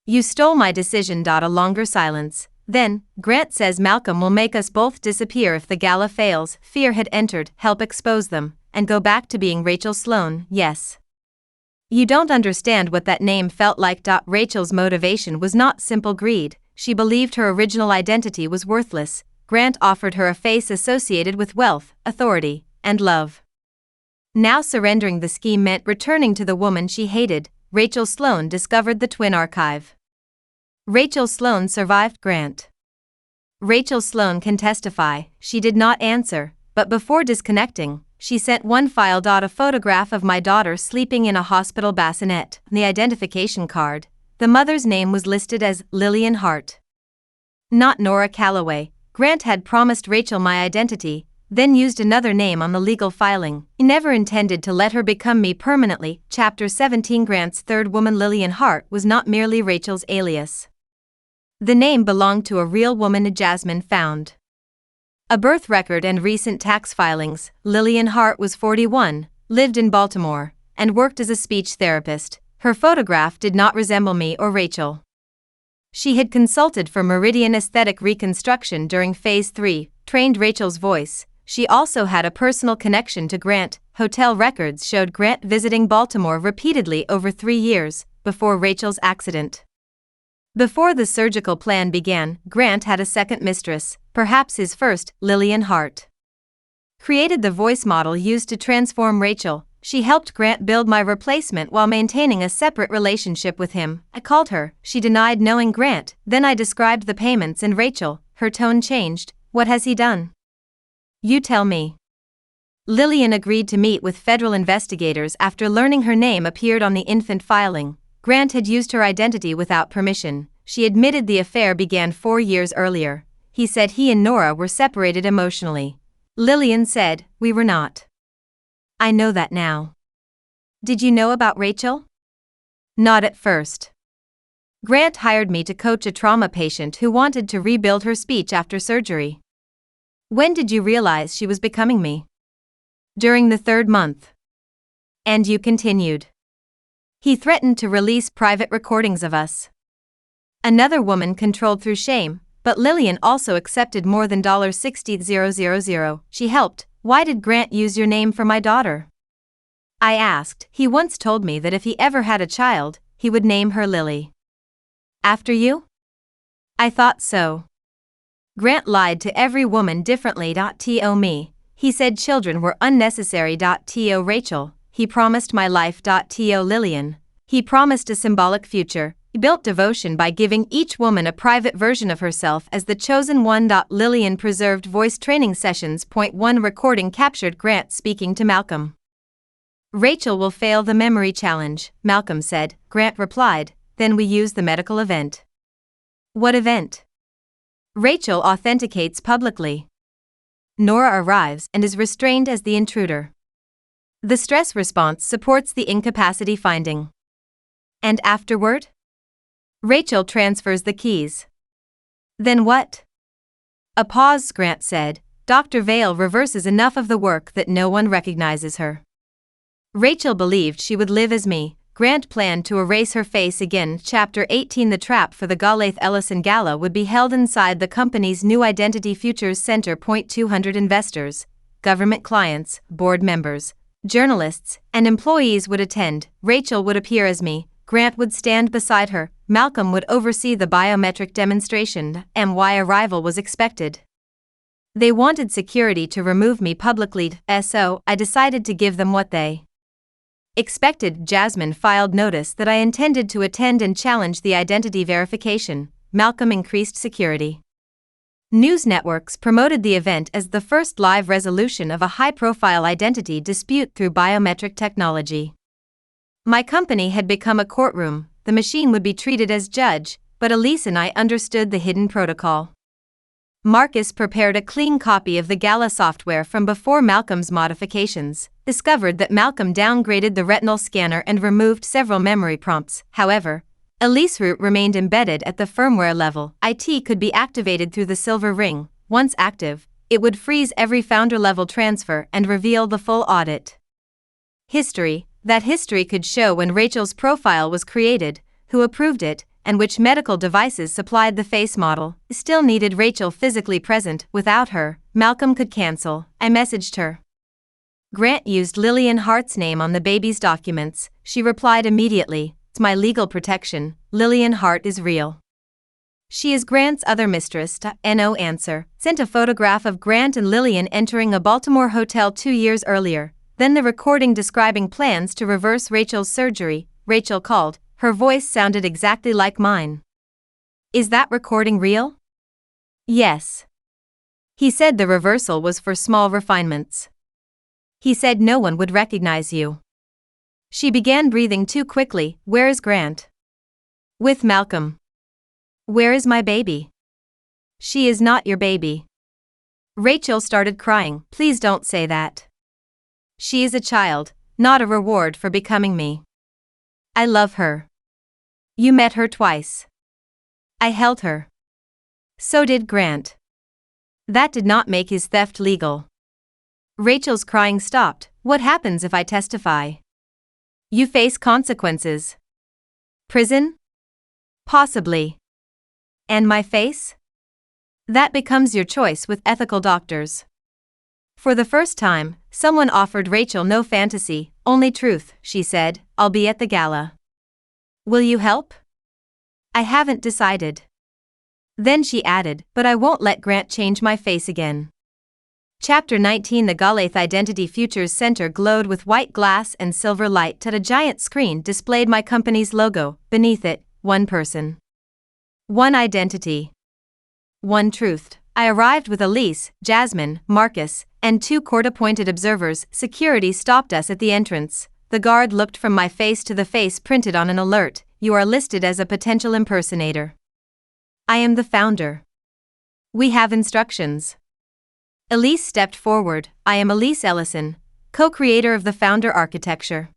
You stole my decision. A longer silence. Then, Grant says Malcolm will make us both disappear if the gala fails. Fear had entered. Help expose them, and go back to being Rachel Sloan. Yes. You don't understand what that name felt like. Rachel's motivation was not simple greed. she believed her original identity was worthless. Grant offered her a face associated with wealth, authority, and love. Now surrendering the scheme meant returning to the woman she hated. Rachel Sloan discovered the twin archive. Rachel Sloan survived Grant. Rachel Sloan can testify, she did not answer, but before disconnecting, she sent one file. A photograph of my daughter sleeping in a hospital bassinet. The identification card. The mother's name was listed as Lillian Hart, not Nora Calloway. Grant had promised Rachel my identity, then used another name on the legal filing. He never intended to let her become me permanently. Chapter 17. Grant's third woman, Lillian Hart, was not merely Rachel's alias. The name belonged to a real woman. Jasmine found a birth record and recent tax filings. Lillian Hart was 41, lived in Baltimore, and worked as a speech therapist. Her photograph did not resemble me or Rachel. She had consulted for Meridian Aesthetic Reconstruction during Phase 3, trained Rachel's voice. She also had a personal connection to Grant. Hotel records showed Grant visiting Baltimore repeatedly over 3 years, before Rachel's accident. Before the surgical plan began, Grant had a second mistress, perhaps his first, Lillian Hart. Created the voice model used to transform Rachel. She helped Grant build my replacement while maintaining a separate relationship with him. I called her. She denied knowing Grant. Then I described the payments and Rachel. Her tone changed. What has he done? You tell me. Lillian agreed to meet with federal investigators after learning her name appeared on the infant filing. Grant had used her identity without permission. She admitted the affair began 4 years earlier. He said he and Nora were separated emotionally. Lillian said, we were not. I know that now. Did you know about Rachel? Not at first. Grant hired me to coach a trauma patient who wanted to rebuild her speech after surgery. When did you realize she was becoming me? During the 3rd month. And you continued. He threatened to release private recordings of us. Another woman controlled through shame, but Lillian also accepted more than $60,000. She helped. Why did Grant use your name for my daughter? I asked. He once told me that if he ever had a child, he would name her Lily. After you? I thought so. Grant lied to every woman differently. To me, he said children were unnecessary. To Rachel, he promised my life. To Lillian, he promised a symbolic future. He built devotion by giving each woman a private version of herself as the chosen one. Lillian preserved voice training sessions. One recording captured Grant speaking to Malcolm. Rachel will fail the memory challenge, Malcolm said. Grant replied, then we use the medical event. What event? Rachel authenticates publicly. Nora arrives and is restrained as the intruder. The stress response supports the incapacity finding. And afterward? Rachel transfers the keys. Then what? A pause. Grant said. Dr. Vale reverses enough of the work that no one recognizes her. Rachel believed she would live as me. Grant planned to erase her face again. Chapter 18. The trap for the Galath Ellison Gala would be held inside the company's new Identity Futures Center. 200 investors, government clients, board members, journalists, and employees would attend. Rachel would appear as me. Grant would stand beside her. Malcolm would oversee the biometric demonstration. My arrival was expected. They wanted security to remove me publicly, so I decided to give them what they expected. Jasmine filed notice that I intended to attend and challenge the identity verification. Malcolm increased security. News networks promoted the event as the first live resolution of a high-profile identity dispute through biometric technology. My company had become a courtroom. The machine would be treated as judge, but Elise and I understood the hidden protocol. Marcus prepared a clean copy of the Gala software from before Malcolm's modifications, discovered that Malcolm downgraded the retinal scanner and removed several memory prompts. However, Elise root remained embedded at the firmware level. IT could be activated through the silver ring. Once active, it would freeze every founder-level transfer and reveal the full audit history. That history could show when Rachel's profile was created, who approved it, and which medical devices supplied the face model. Still needed Rachel physically present. Without her, Malcolm could cancel. I messaged her. Grant used Lillian Hart's name on the baby's documents. She replied immediately, it's my legal protection. Lillian Hart is real. She is Grant's other mistress. No answer. Sent a photograph of Grant and Lillian entering a Baltimore hotel 2 years earlier, then the recording describing plans to reverse Rachel's surgery. Rachel called. Her voice sounded exactly like mine. Is that recording real? Yes. He said the reversal was for small refinements. He said no one would recognize you. She began breathing too quickly. Where is Grant? With Malcolm. Where is my baby? She is not your baby. Rachel started crying. Please don't say that. She is a child, not a reward for becoming me. I love her. You met her twice. I held her. So did Grant. That did not make his theft legal. Rachel's crying stopped. What happens if I testify? You face consequences. Prison? Possibly. And my face? That becomes your choice with ethical doctors. For the first time, someone offered Rachel no fantasy, only truth. She said, I'll be at the gala. Will you help? I haven't decided. Then she added, but I won't let Grant change my face again. Chapter 19. The Galath Identity Futures Center glowed with white glass and silver light. A giant screen displayed my company's logo. Beneath it, one person. One identity. One truth. I arrived with Elise, Jasmine, Marcus, and 2 court-appointed observers. Security stopped us at the entrance. The guard looked from my face to the face printed on an alert. You are listed as a potential impersonator. I am the founder. We have instructions. Elise stepped forward. I am Elise Ellison, co-creator of the founder architecture.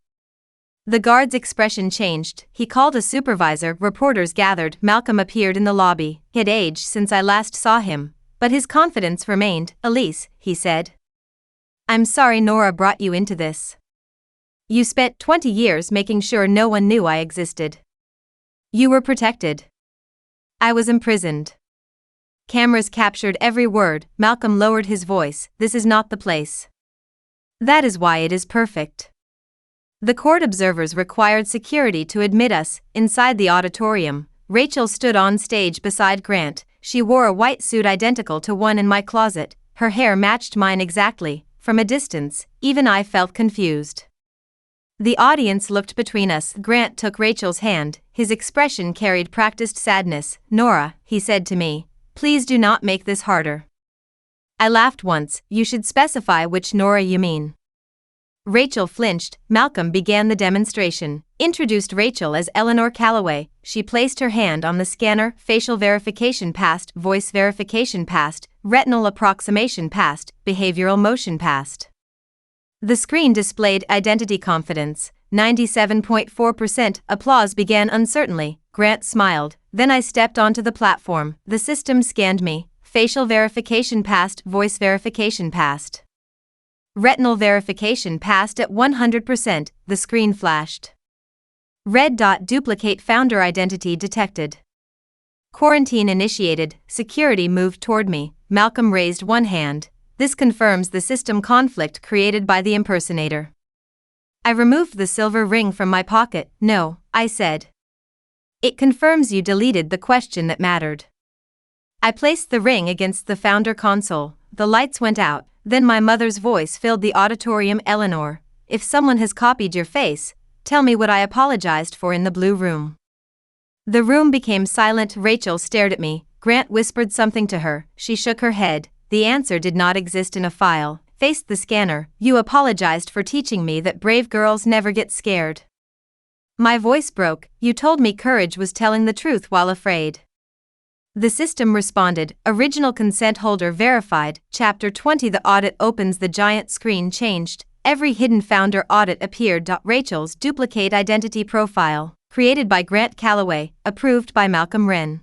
The guard's expression changed. He called a supervisor. Reporters gathered. Malcolm appeared in the lobby. He had aged since I last saw him, but his confidence remained. Elise, he said. I'm sorry Nora brought you into this. You spent 20 years making sure no one knew I existed. You were protected. I was imprisoned. Cameras captured every word. Malcolm lowered his voice. This is not the place. That is why it is perfect. The court observers required security to admit us. Inside the auditorium, Rachel stood on stage beside Grant. She wore a white suit identical to one in my closet. Her hair matched mine exactly. From a distance, even I felt confused. The audience looked between us. Grant took Rachel's hand. His expression carried practiced sadness. Nora, he said to me, please do not make this harder. I laughed once. You should specify which Nora you mean. Rachel flinched. Malcolm began the demonstration. Introduced Rachel as Eleanor Calloway. She placed her hand on the scanner. Facial verification passed. Voice verification passed. Retinal approximation passed. Behavioral motion passed. The screen displayed identity confidence, 97.4%. Applause began uncertainly. Grant smiled. Then I stepped onto the platform. The system scanned me. Facial verification passed. Voice verification passed. Retinal verification passed at 100%. The screen flashed. Red dot. Duplicate founder identity detected. Quarantine initiated. Security moved toward me. Malcolm raised one hand. This confirms the system conflict created by the impersonator. I removed the silver ring from my pocket. No, I said. It confirms you deleted the question that mattered. I placed the ring against the founder console. The lights went out. Then my mother's voice filled the auditorium. Eleanor, if someone has copied your face, tell me what I apologized for in the blue room. The room became silent. Rachel stared at me. Grant whispered something to her. She shook her head. The answer did not exist in a file. Faced the scanner. You apologized for teaching me that brave girls never get scared. My voice broke. You told me courage was telling the truth while afraid. The system responded. Original consent holder verified. Chapter 20. The audit opens. The giant screen changed. Every hidden founder audit appeared. Rachel's duplicate identity profile, created by Grant Calloway, approved by Malcolm Wren.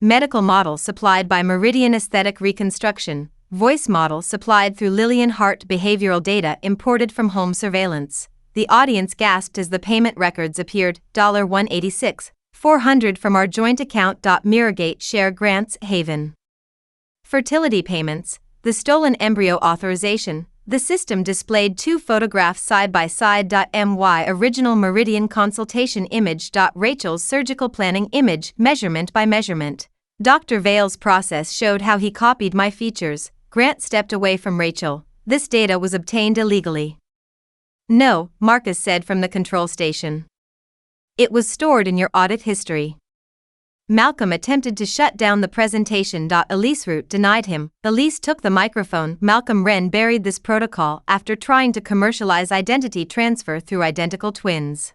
Medical model supplied by Meridian Aesthetic Reconstruction. Voice model supplied through Lillian Hart. Behavioral data imported from home surveillance. The audience gasped as the payment records appeared. $186. $400 from our joint account. Mirrorgate share grants. Haven. Fertility payments. The stolen embryo authorization. the system displayed two photographs side by side. My original meridian consultation image. Rachel's surgical planning image, measurement by measurement. Dr. Vale's process showed how he copied my features. Grant stepped away from Rachel. This data was obtained illegally. No, Marcus said from the control station. It was stored in your audit history. Malcolm attempted to shut down the presentation. Elise Root denied him. Elise took the microphone. Malcolm Wren buried this protocol after trying to commercialize identity transfer through identical twins.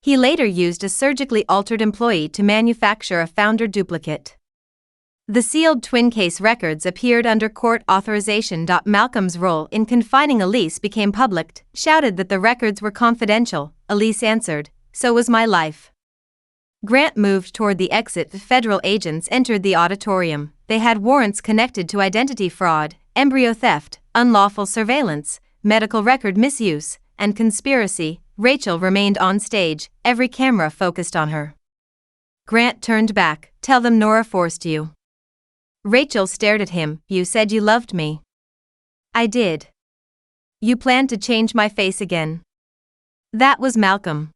He later used a surgically altered employee to manufacture a founder duplicate. The sealed twin case records appeared under court authorization. Malcolm's role in confining Elise became public. Shouted that the records were confidential. Elise answered, "So was my life." Grant moved toward the exit. The federal agents entered the auditorium. They had warrants connected to identity fraud, embryo theft, unlawful surveillance, medical record misuse, and conspiracy. Rachel remained on stage, every camera focused on her. Grant turned back. "Tell them Nora forced you." Rachel stared at him. "You said you loved me." "I did." "You planned to change my face again." That was Malcolm.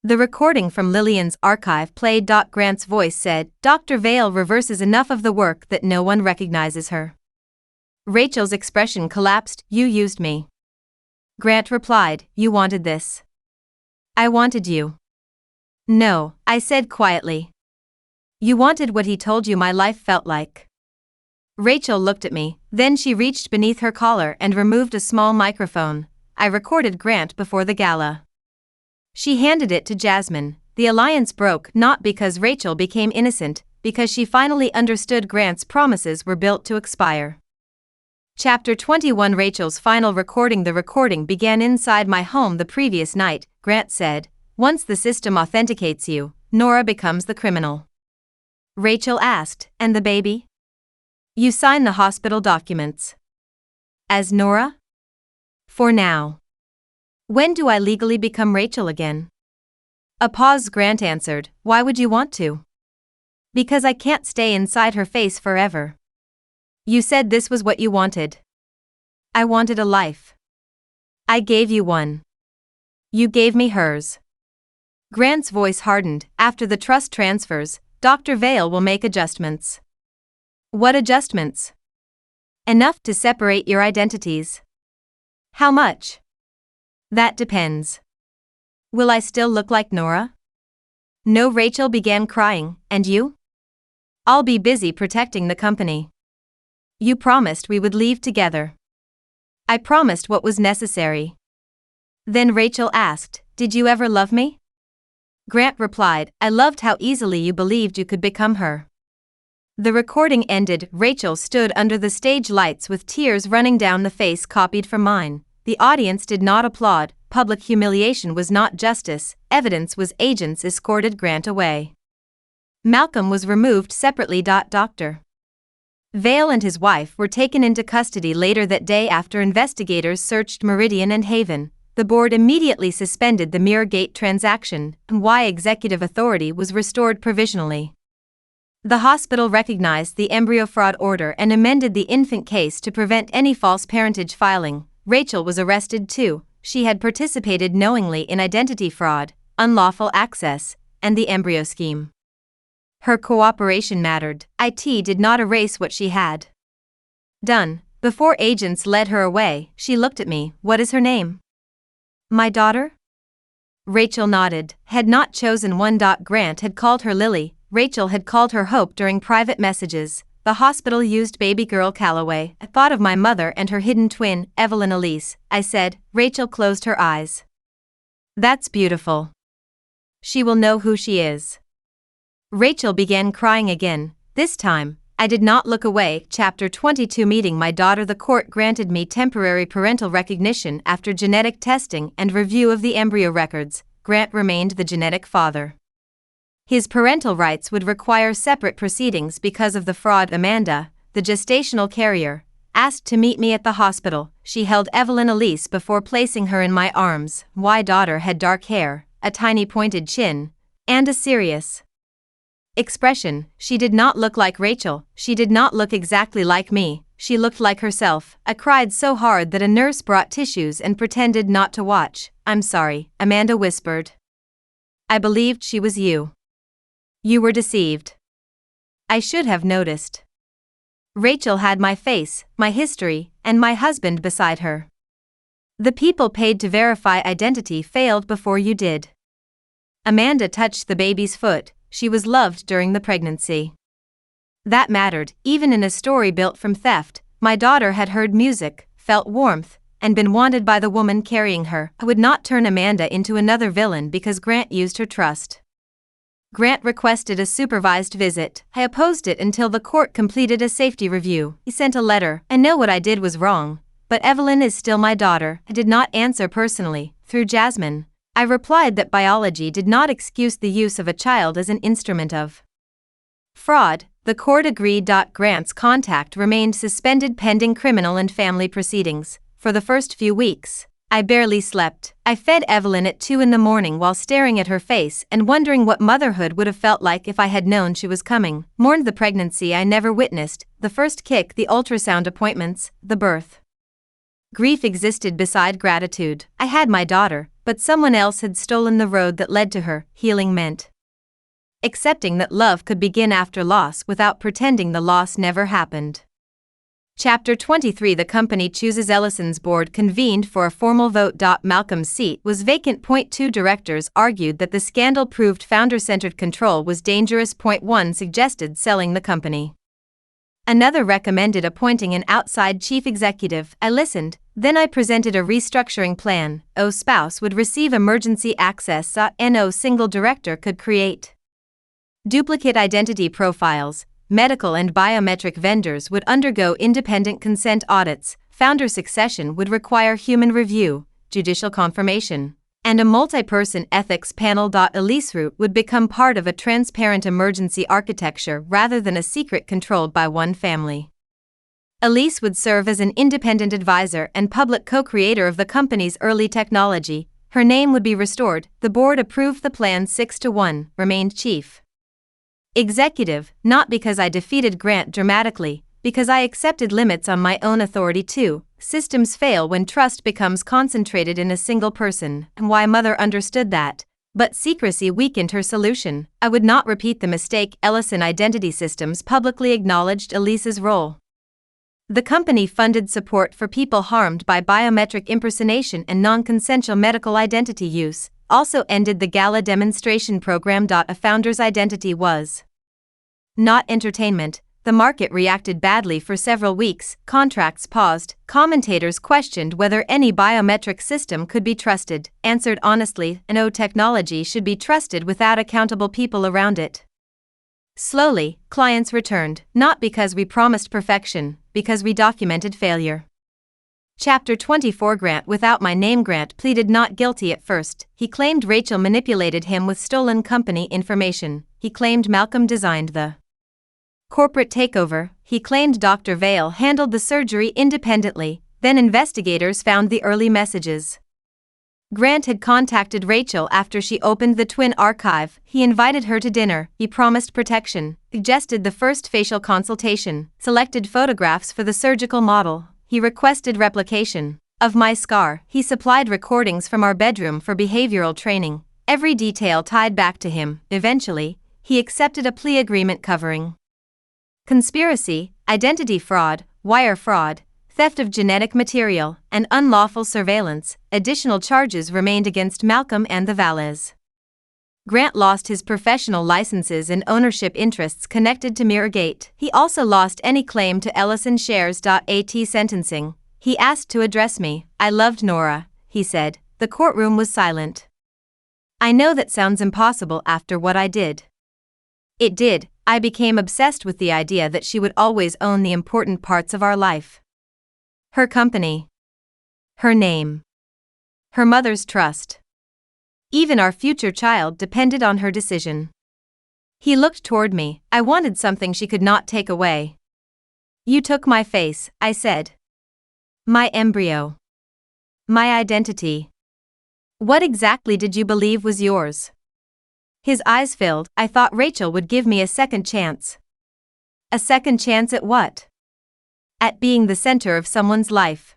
The recording from Lillian's archive played. Grant's voice said, "Dr. Vale reverses enough of the work that no one recognizes her." Rachel's expression collapsed. "You used me." Grant replied, "You wanted this." "I wanted you." "No," I said quietly. "You wanted what he told you my life felt like." Rachel looked at me, then she reached beneath her collar and removed a small microphone. I recorded Grant before the gala. She handed it to Jasmine. The alliance broke not because Rachel became innocent, because she finally understood Grant's promises were built to expire. Chapter 21 Rachel's final recording. The recording began inside my home the previous night. Grant said, "Once the system authenticates you, Nora becomes the criminal." Rachel asked, "And the baby?" "You sign the hospital documents." "As Nora?" "For now." "When do I legally become Rachel again?" A pause. Grant answered, "Why would you want to?" "Because I can't stay inside her face forever." "You said this was what you wanted." "I wanted a life." "I gave you one." "You gave me hers." Grant's voice hardened. "After the trust transfers, Dr. Vale will make adjustments." "What adjustments?" "Enough to separate your identities." "How much?" "That depends." "Will I still look like Nora?" "No." Rachel began crying. "And you?" "I'll be busy protecting the company." "You promised we would leave together." "I promised what was necessary." Then Rachel asked, "Did you ever love me?" Grant replied, "I loved how easily you believed you could become her." The recording ended. Rachel stood under the stage lights with tears running down the face copied from mine. The audience did not applaud. Public humiliation was not justice. Evidence was. Agents escorted Grant away. Malcolm was removed separately. Dr. Vale and his wife were taken into custody later that day after investigators searched Meridian and Haven. The board immediately suspended the Mirrorgate transaction, and executive authority was restored provisionally. The hospital recognized the embryo fraud order and amended the infant case to prevent any false parentage filing. Rachel was arrested too. She had participated knowingly in identity fraud, unlawful access, and the embryo scheme. Her cooperation mattered. It did not erase what she had done. Before agents led her away, she looked at me. "What is her name?" "My daughter?" Rachel nodded. Had not chosen one. Grant had called her Lily. Rachel had called her Hope during private messages. The hospital used baby girl Calloway. I thought of my mother and her hidden twin, Evelyn Elise. I said. Rachel closed her eyes. "That's beautiful. She will know who she is." Rachel began crying again. This time, I did not look away. Chapter 22 Meeting my daughter. The court granted me temporary parental recognition after genetic testing and review of the embryo records. Grant remained the genetic father. His parental rights would require separate proceedings because of the fraud. Amanda, the gestational carrier, asked to meet me at the hospital. She held Evelyn Elise before placing her in my arms. My daughter had dark hair, a tiny pointed chin, and a serious Expression: she did not look like Rachel, she did not look exactly like me, she looked like herself. I cried so hard that a nurse brought tissues and pretended not to watch. I'm sorry, Amanda whispered. I believed she was you. You were deceived. I should have noticed. Rachel had my face, my history, and my husband beside her. The people paid to verify identity failed before you did. Amanda touched the baby's foot. She was loved during the pregnancy. That mattered, even in a story built from theft. My daughter had heard music, felt warmth, and been wanted by the woman carrying her. I would not turn Amanda into another villain because Grant used her trust. Grant requested a supervised visit. I opposed it until the court completed a safety review. He sent a letter. I know what I did was wrong, but Evelyn is still my daughter. I did not answer personally. Through Jasmine, I replied that biology did not excuse the use of a child as an instrument of fraud. The court agreed. Grant's contact remained suspended pending criminal and family proceedings. For the first few weeks, I barely slept. I fed Evelyn at 2 in the morning while staring at her face and wondering what motherhood would have felt like if I had known she was coming. Mourned the pregnancy I never witnessed, the first kick, the ultrasound appointments, the birth. Grief existed beside gratitude. I had my daughter, but someone else had stolen the road that led to her. Healing meant accepting that love could begin after loss without pretending the loss never happened. Chapter 23. The company chooses. Ellison's board convened for a formal vote. Malcolm's seat was vacant. 2 Directors argued that the scandal proved founder-centered control was dangerous. 1 Suggested selling the company. Another recommended appointing an outside chief executive. I listened, then I presented a restructuring plan. Spouse would receive emergency access. No single director could create duplicate identity profiles. Medical and biometric vendors would undergo independent consent audits. Founder succession would require human review, judicial confirmation, and a multi-person ethics panel. Elise route would become part of a transparent emergency architecture rather than a secret controlled by one family. Elise would serve as an independent advisor and public co-creator of the company's early technology. Her name would be restored. The board approved the plan 6-1, remained chief executive, not because I defeated Grant dramatically, because I accepted limits on my own authority too. Systems fail when trust becomes concentrated in a single person, and why Mother understood that. But secrecy weakened her solution. I would not repeat the mistake. Ellison Identity Systems publicly acknowledged Elise's role. The company funded support for people harmed by biometric impersonation and non-consensual medical identity use, also ended the gala demonstration program. A founder's identity was not entertainment. The market reacted badly for several weeks, contracts paused, commentators questioned whether any biometric system could be trusted, answered honestly, no technology should be trusted without accountable people around it. Slowly, clients returned, not because we promised perfection, because we documented failure. Chapter 24. Grant without my name. Grant pleaded not guilty at first. He claimed Rachel manipulated him with stolen company information. He claimed Malcolm designed the corporate takeover. He claimed Dr. Vale handled the surgery independently. Then investigators found the early messages. Grant had contacted Rachel after she opened the twin archive. He invited her to dinner. He promised protection, suggested the first facial consultation, selected photographs for the surgical model. He requested replication of my scar. He supplied recordings from our bedroom for behavioral training. Every detail tied back to him. Eventually, he accepted a plea agreement covering conspiracy, identity fraud, wire fraud, theft of genetic material, and unlawful surveillance. Additional charges remained against Malcolm and the Valles. Grant lost his professional licenses and ownership interests connected to Mirrorgate. He also lost any claim to Ellison shares. At sentencing, he asked to address me. I loved Nora, he said. The courtroom was silent. I know that sounds impossible after what I did. It did. I became obsessed with the idea that she would always own the important parts of our life. Her company. Her name. Her mother's trust. Even our future child depended on her decision. He looked toward me. I wanted something she could not take away. You took my face, I said. My embryo. My identity. What exactly did you believe was yours? His eyes filled. I thought Rachel would give me a second chance. A second chance at what? At being the center of someone's life.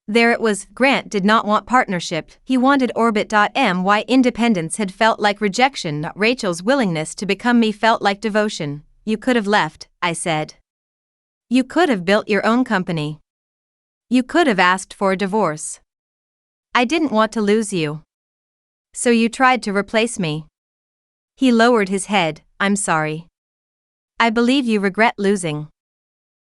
There it was. Grant did not want partnership, he wanted orbit. My independence had felt like rejection. Rachel's willingness to become me felt like devotion. You could have left, I said. You could have built your own company. You could have asked for a divorce. I didn't want to lose you. So you tried to replace me. He lowered his head. I'm sorry. I believe you regret losing.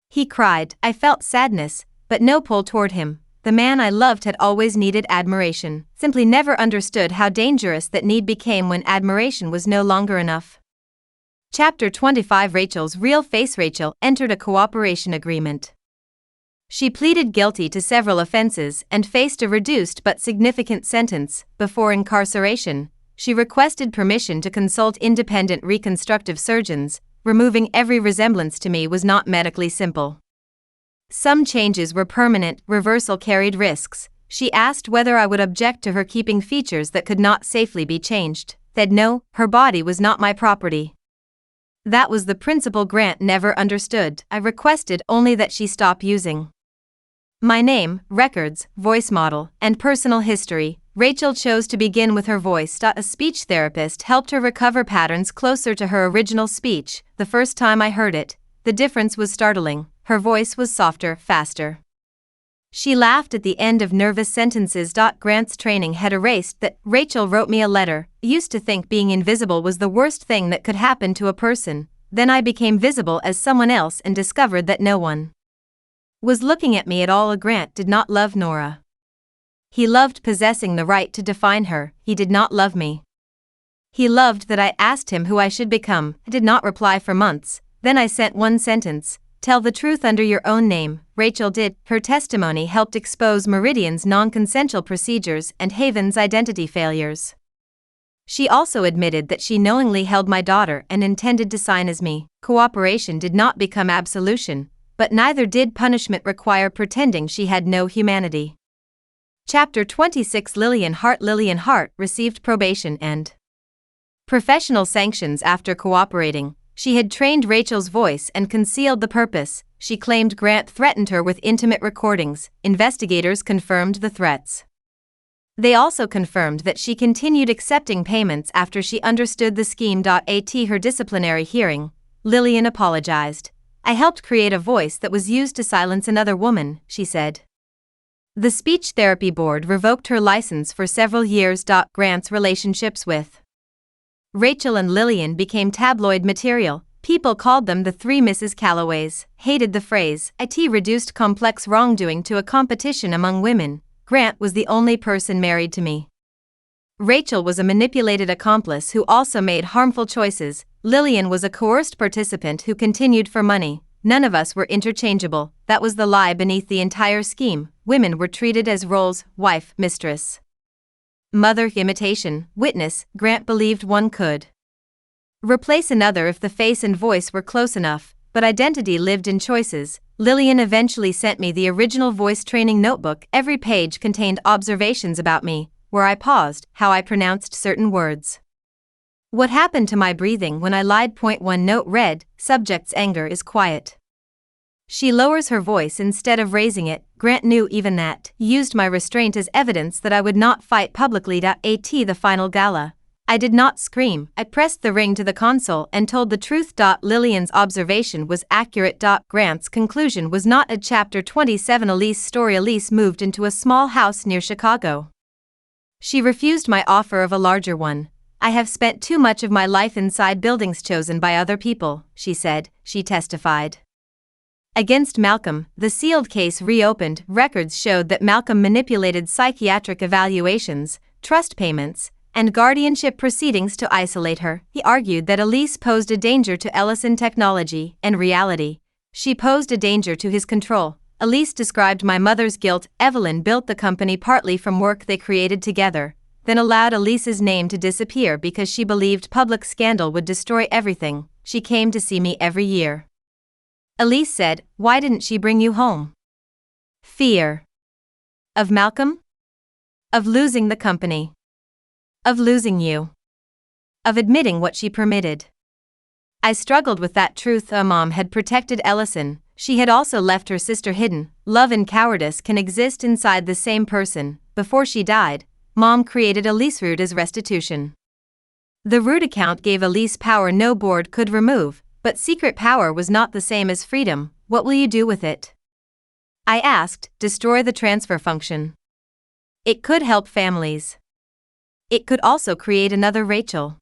He cried. I felt sadness, but no pull toward him. The man I loved had always needed admiration, simply never understood how dangerous that need became when admiration was no longer enough. Chapter 25. Rachel's real face. Rachel entered a cooperation agreement. She pleaded guilty to several offenses and faced a reduced but significant sentence. Before incarceration, she requested permission to consult independent reconstructive surgeons. Removing every resemblance to me was not medically simple. Some changes were permanent, reversal carried risks. She asked whether I would object to her keeping features that could not safely be changed. Said no, her body was not my property. That was the principle Grant never understood. I requested only that she stop using my name, records, voice model, and personal history. Rachel chose to begin with her voice. A speech therapist helped her recover patterns closer to her original speech. The first time I heard it, the difference was startling. Her voice was softer, faster. She laughed at the end of nervous sentences. Grant's training had erased that. Rachel wrote me a letter. I used to think being invisible was the worst thing that could happen to a person. Then I became visible as someone else and discovered that no one was looking at me at all. Grant did not love Nora. He loved possessing the right to define her. He did not love me. He loved that I asked him who I should become. I did not reply for months. Then I sent one sentence. Tell the truth under your own name. Rachel did. Her testimony helped expose Meridian's non-consensual procedures and Haven's identity failures. She also admitted that she knowingly held my daughter and intended to sign as me. Cooperation did not become absolution, but neither did punishment require pretending she had no humanity. Chapter 26. Lillian Hart. Lillian Hart received probation and professional sanctions after cooperating. She had trained Rachel's voice and concealed the purpose. She claimed Grant threatened her with intimate recordings. Investigators confirmed the threats. They also confirmed that she continued accepting payments after she understood the scheme. At her disciplinary hearing, Lillian apologized. I helped create a voice that was used to silence another woman, she said. The speech therapy board revoked her license for several years. Grant's relationships with Rachel and Lillian became tabloid material. People called them the three Mrs. Callaways, hated the phrase. It reduced complex wrongdoing to a competition among women. Grant was the only person married to me. Rachel was a manipulated accomplice who also made harmful choices. Lillian was a coerced participant who continued for money. None of us were interchangeable. That was the lie beneath the entire scheme. Women were treated as roles: wife, mistress, mother, imitation, witness. Grant believed one could replace another if the face and voice were close enough, but identity lived in choices. Lillian eventually sent me the original voice training notebook. Every page contained observations about me, where I paused, how I pronounced certain words, what happened to my breathing when I lied. One note read, subject's anger is quiet. She lowers her voice instead of raising it. Grant knew even that. Used my restraint as evidence that I would not fight publicly. At the final gala, I did not scream. I pressed the ring to the console and told the truth. Lillian's observation was accurate. Grant's conclusion was not a Chapter 27 Elise story. Elise moved into a small house near Chicago. She refused my offer of a larger one. I have spent too much of my life inside buildings chosen by other people, she said. She testified against Malcolm. The sealed case reopened. Records showed that Malcolm manipulated psychiatric evaluations, trust payments, and guardianship proceedings to isolate her. He argued that Elise posed a danger to Ellison Technology. In reality, she posed a danger to his control. Elise described my mother's guilt. Evelyn built the company partly from work they created together, then allowed Elise's name to disappear because she believed public scandal would destroy everything. She came to see me every year. Elise said, why didn't she bring you home? Fear. Of Malcolm? Of losing the company. Of losing you. of admitting what she permitted. I struggled with that truth. Mom had protected Ellison, she had also left her sister hidden. Love and cowardice can exist inside the same person. Before she died, Mom created Elise Root as restitution. The Root account gave Elise power no board could remove, but secret power was not the same as freedom. What will you do with it? I asked. Destroy the transfer function. It could help families. It could also create another Rachel.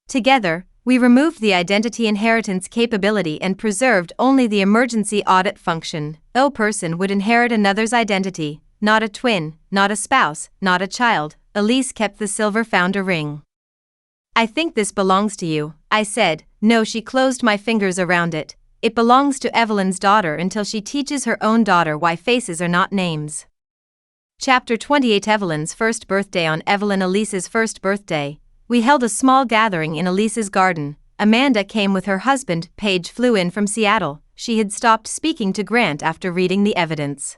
Together, we removed the identity inheritance capability and preserved only the emergency audit function. No person would inherit another's identity, not a twin, not a spouse, not a child. Elise kept the silver founder ring. I think this belongs to you, I said. No, she closed my fingers around it. It belongs to Evelyn's daughter until she teaches her own daughter why faces are not names. Chapter 28. Evelyn's first birthday. On Elise's first birthday, we held a small gathering in Elise's garden. Amanda came with her husband. Paige flew in from Seattle. She had stopped speaking to Grant after reading the evidence.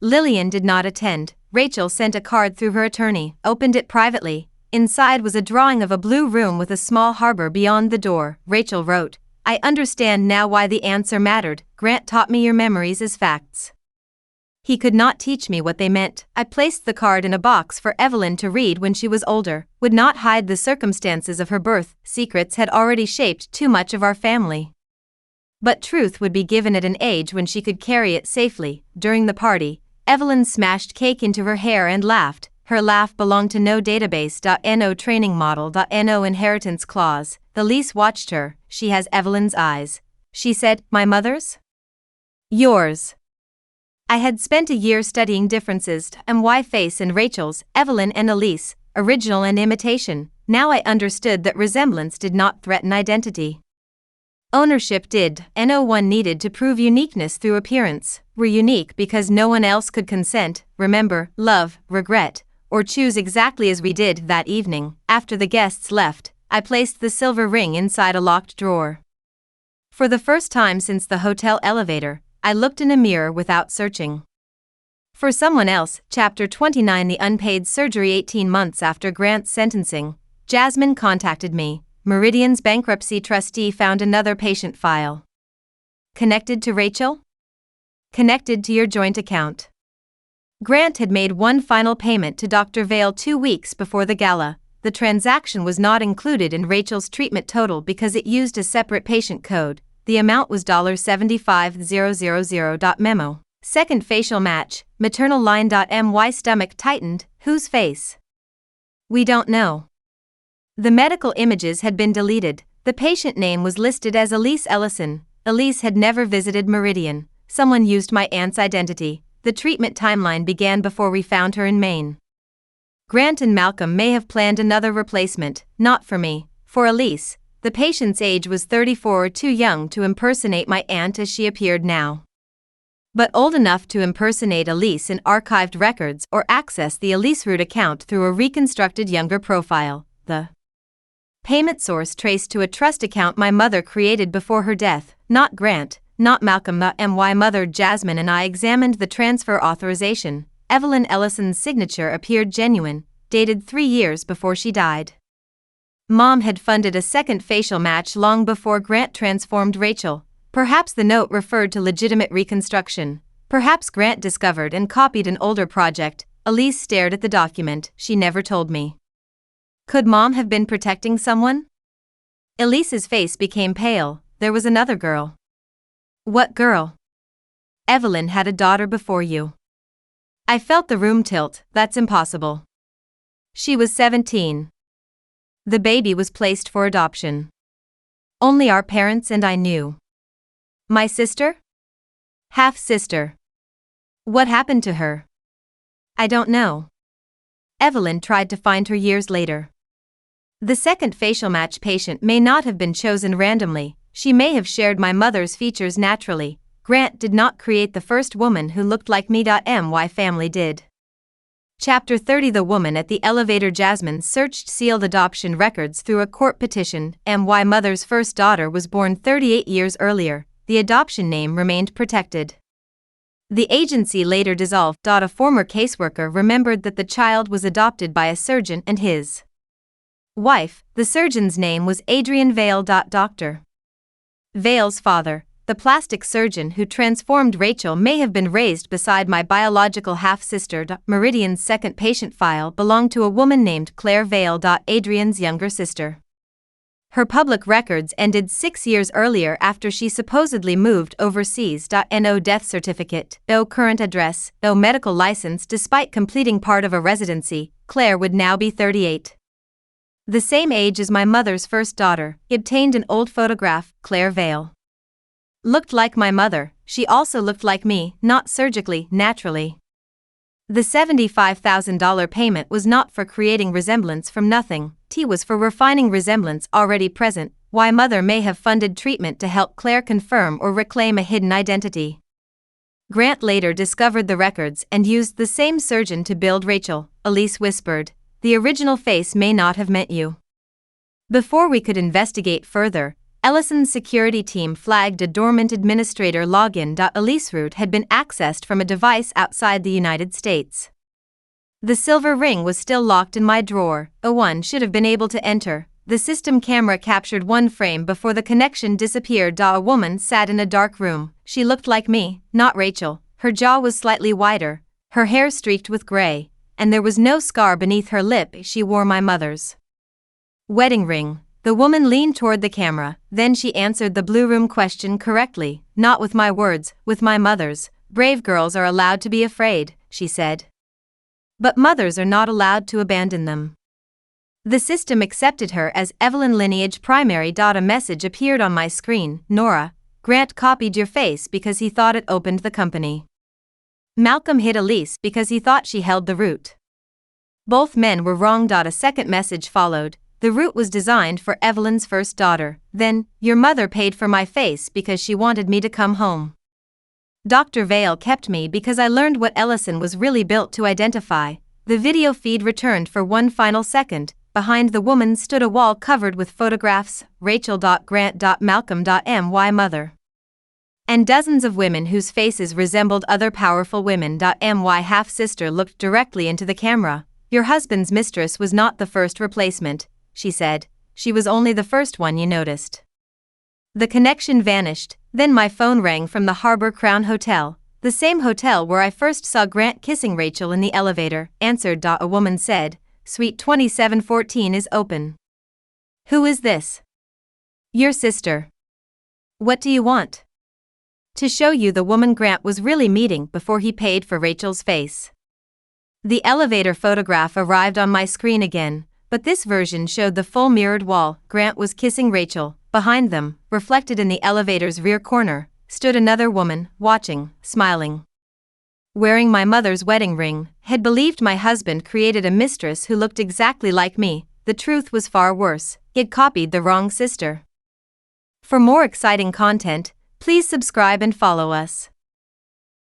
Lillian did not attend. Rachel sent a card through her attorney, opened it privately. Inside was a drawing of a blue room with a small harbor beyond the door. Rachel wrote, I understand now why the answer mattered. Grant taught me your memories as facts. He could not teach me what they meant. I placed the card in a box for Evelyn to read when she was older, would not hide the circumstances of her birth. Secrets had already shaped too much of our family. But truth would be given at an age when she could carry it safely. During the party, Evelyn smashed cake into her hair and laughed. Her laugh belonged to no database. No training model. No inheritance clause. The lease watched her. She has Evelyn's eyes. She said, my mother's? Yours. I had spent a year studying differences, why face and Rachel's, Evelyn and Elise, original and imitation. Now I understood that resemblance did not threaten identity. Ownership did. No one needed to prove uniqueness through appearance. We're unique because no one else could consent, remember, love, regret, or choose exactly as we did that evening. After the guests left, I placed the silver ring inside a locked drawer. For the first time since the hotel elevator, I looked in a mirror without searching. For someone else. Chapter 29. The unpaid surgery. 18 months after Grant's sentencing, Jasmine contacted me. Meridian's bankruptcy trustee found another patient file. Connected to Rachel? Connected to your joint account. Grant had made one final payment to Dr. Vale 2 weeks before the gala. The transaction was not included in Rachel's treatment total because it used a separate patient code. The amount was $75000. Memo. Second facial match, maternal line. My stomach tightened. Whose face? We don't know. The medical images had been deleted. The patient name was listed as Elise Ellison. Elise had never visited Meridian. Someone used my aunt's identity. The treatment timeline began before we found her in Maine. Grant and Malcolm may have planned another replacement, not for me. For Elise, the patient's age was 34 or too young to impersonate my aunt as she appeared now. But old enough to impersonate Elise in archived records or access the Elise Root account through a reconstructed younger profile. The payment source traced to a trust account my mother created before her death, not Grant, not Malcolm. My mother Jasmine and I examined the transfer authorization. Evelyn Ellison's signature appeared genuine, dated 3 years before she died. Mom had funded a second facial match long before Grant transformed Rachel. Perhaps the note referred to legitimate reconstruction. Perhaps Grant discovered and copied an older project. Elise stared at the document. She never told me. Could Mom have been protecting someone? Elise's face became pale. There was another girl. What girl? Evelyn had a daughter before you. I felt the room tilt. That's impossible. She was 17. The baby was placed for adoption. Only our parents and I knew. My sister? Half-sister. What happened to her? I don't know. Evelyn tried to find her years later. The second facial match patient may not have been chosen randomly. She may have shared my mother's features naturally. Grant did not create the first woman who looked like me. My family did. Chapter 30. The woman at the elevator. Jasmine searched sealed adoption records through a court petition. My mother's first daughter was born 38 years earlier. The adoption name remained protected. The agency later dissolved. A former caseworker remembered that the child was adopted by a surgeon and his Wife, the surgeon's name was Adrian Vale. Doctor Vale's father, the plastic surgeon who transformed Rachel, may have been raised beside my biological half-sister. Meridian's second patient file belonged to a woman named Claire Vale. Adrian's younger sister. Her public records ended 6 years earlier after she supposedly moved overseas. No death certificate, no current address, no medical license. Despite completing part of a residency, Claire would now be 38. The same age as my mother's first daughter. Obtained an old photograph. Claire Vale looked like my mother. She also looked like me, not surgically, naturally. The $75,000 payment was not for creating resemblance from nothing. T was for refining resemblance already present. Why mother may have funded treatment to help Claire confirm or reclaim a hidden identity. Grant later discovered the records and used the same surgeon to build Rachel. Elise whispered, "The original face may not have met you." Before we could investigate further, Ellison's security team flagged a dormant administrator login. Elise route had been accessed from a device outside the United States. The silver ring was still locked in my drawer. One should have been able to enter. The system camera captured one frame before the connection disappeared. A woman sat in a dark room. She looked like me, not Rachel. Her jaw was slightly wider, her hair streaked with gray, and there was no scar beneath her lip. She wore my mother's wedding ring. The woman leaned toward the camera, then she answered the blue room question correctly. "Not with my words, with my mother's. Brave girls are allowed to be afraid," she said. "But mothers are not allowed to abandon them." The system accepted her as Evelyn Lineage Primary. A message appeared on my screen. "Nora, Grant copied your face because he thought it opened the company. Malcolm hid Elise because he thought she held the root. Both men were wrong." A second message followed. "The root was designed for Evelyn's first daughter. Then, your mother paid for my face because she wanted me to come home. Dr. Vale kept me because I learned what Ellison was really built to identify." The video feed returned for one final second. Behind the woman stood a wall covered with photographs. Rachel. Grant. Malcolm. My mother. And dozens of women whose faces resembled other powerful women. My half-sister looked directly into the camera. "Your husband's mistress was not the first replacement," she said. "She was only the first one you noticed." The connection vanished. Then my phone rang from the Harbor Crown Hotel, the same hotel where I first saw Grant kissing Rachel in the elevator. "Answered." A woman said, "Suite 2714 is open." "Who is this?" "Your sister." "What do you want?" "To show you the woman Grant was really meeting before he paid for Rachel's face." The elevator photograph arrived on my screen again, but this version showed the full mirrored wall. Grant was kissing Rachel. Behind them, reflected in the elevator's rear corner, stood another woman, watching, smiling. Wearing my mother's wedding ring, had believed my husband created a mistress who looked exactly like me. The truth was far worse. He'd copied the wrong sister. For more exciting content, please subscribe and follow us.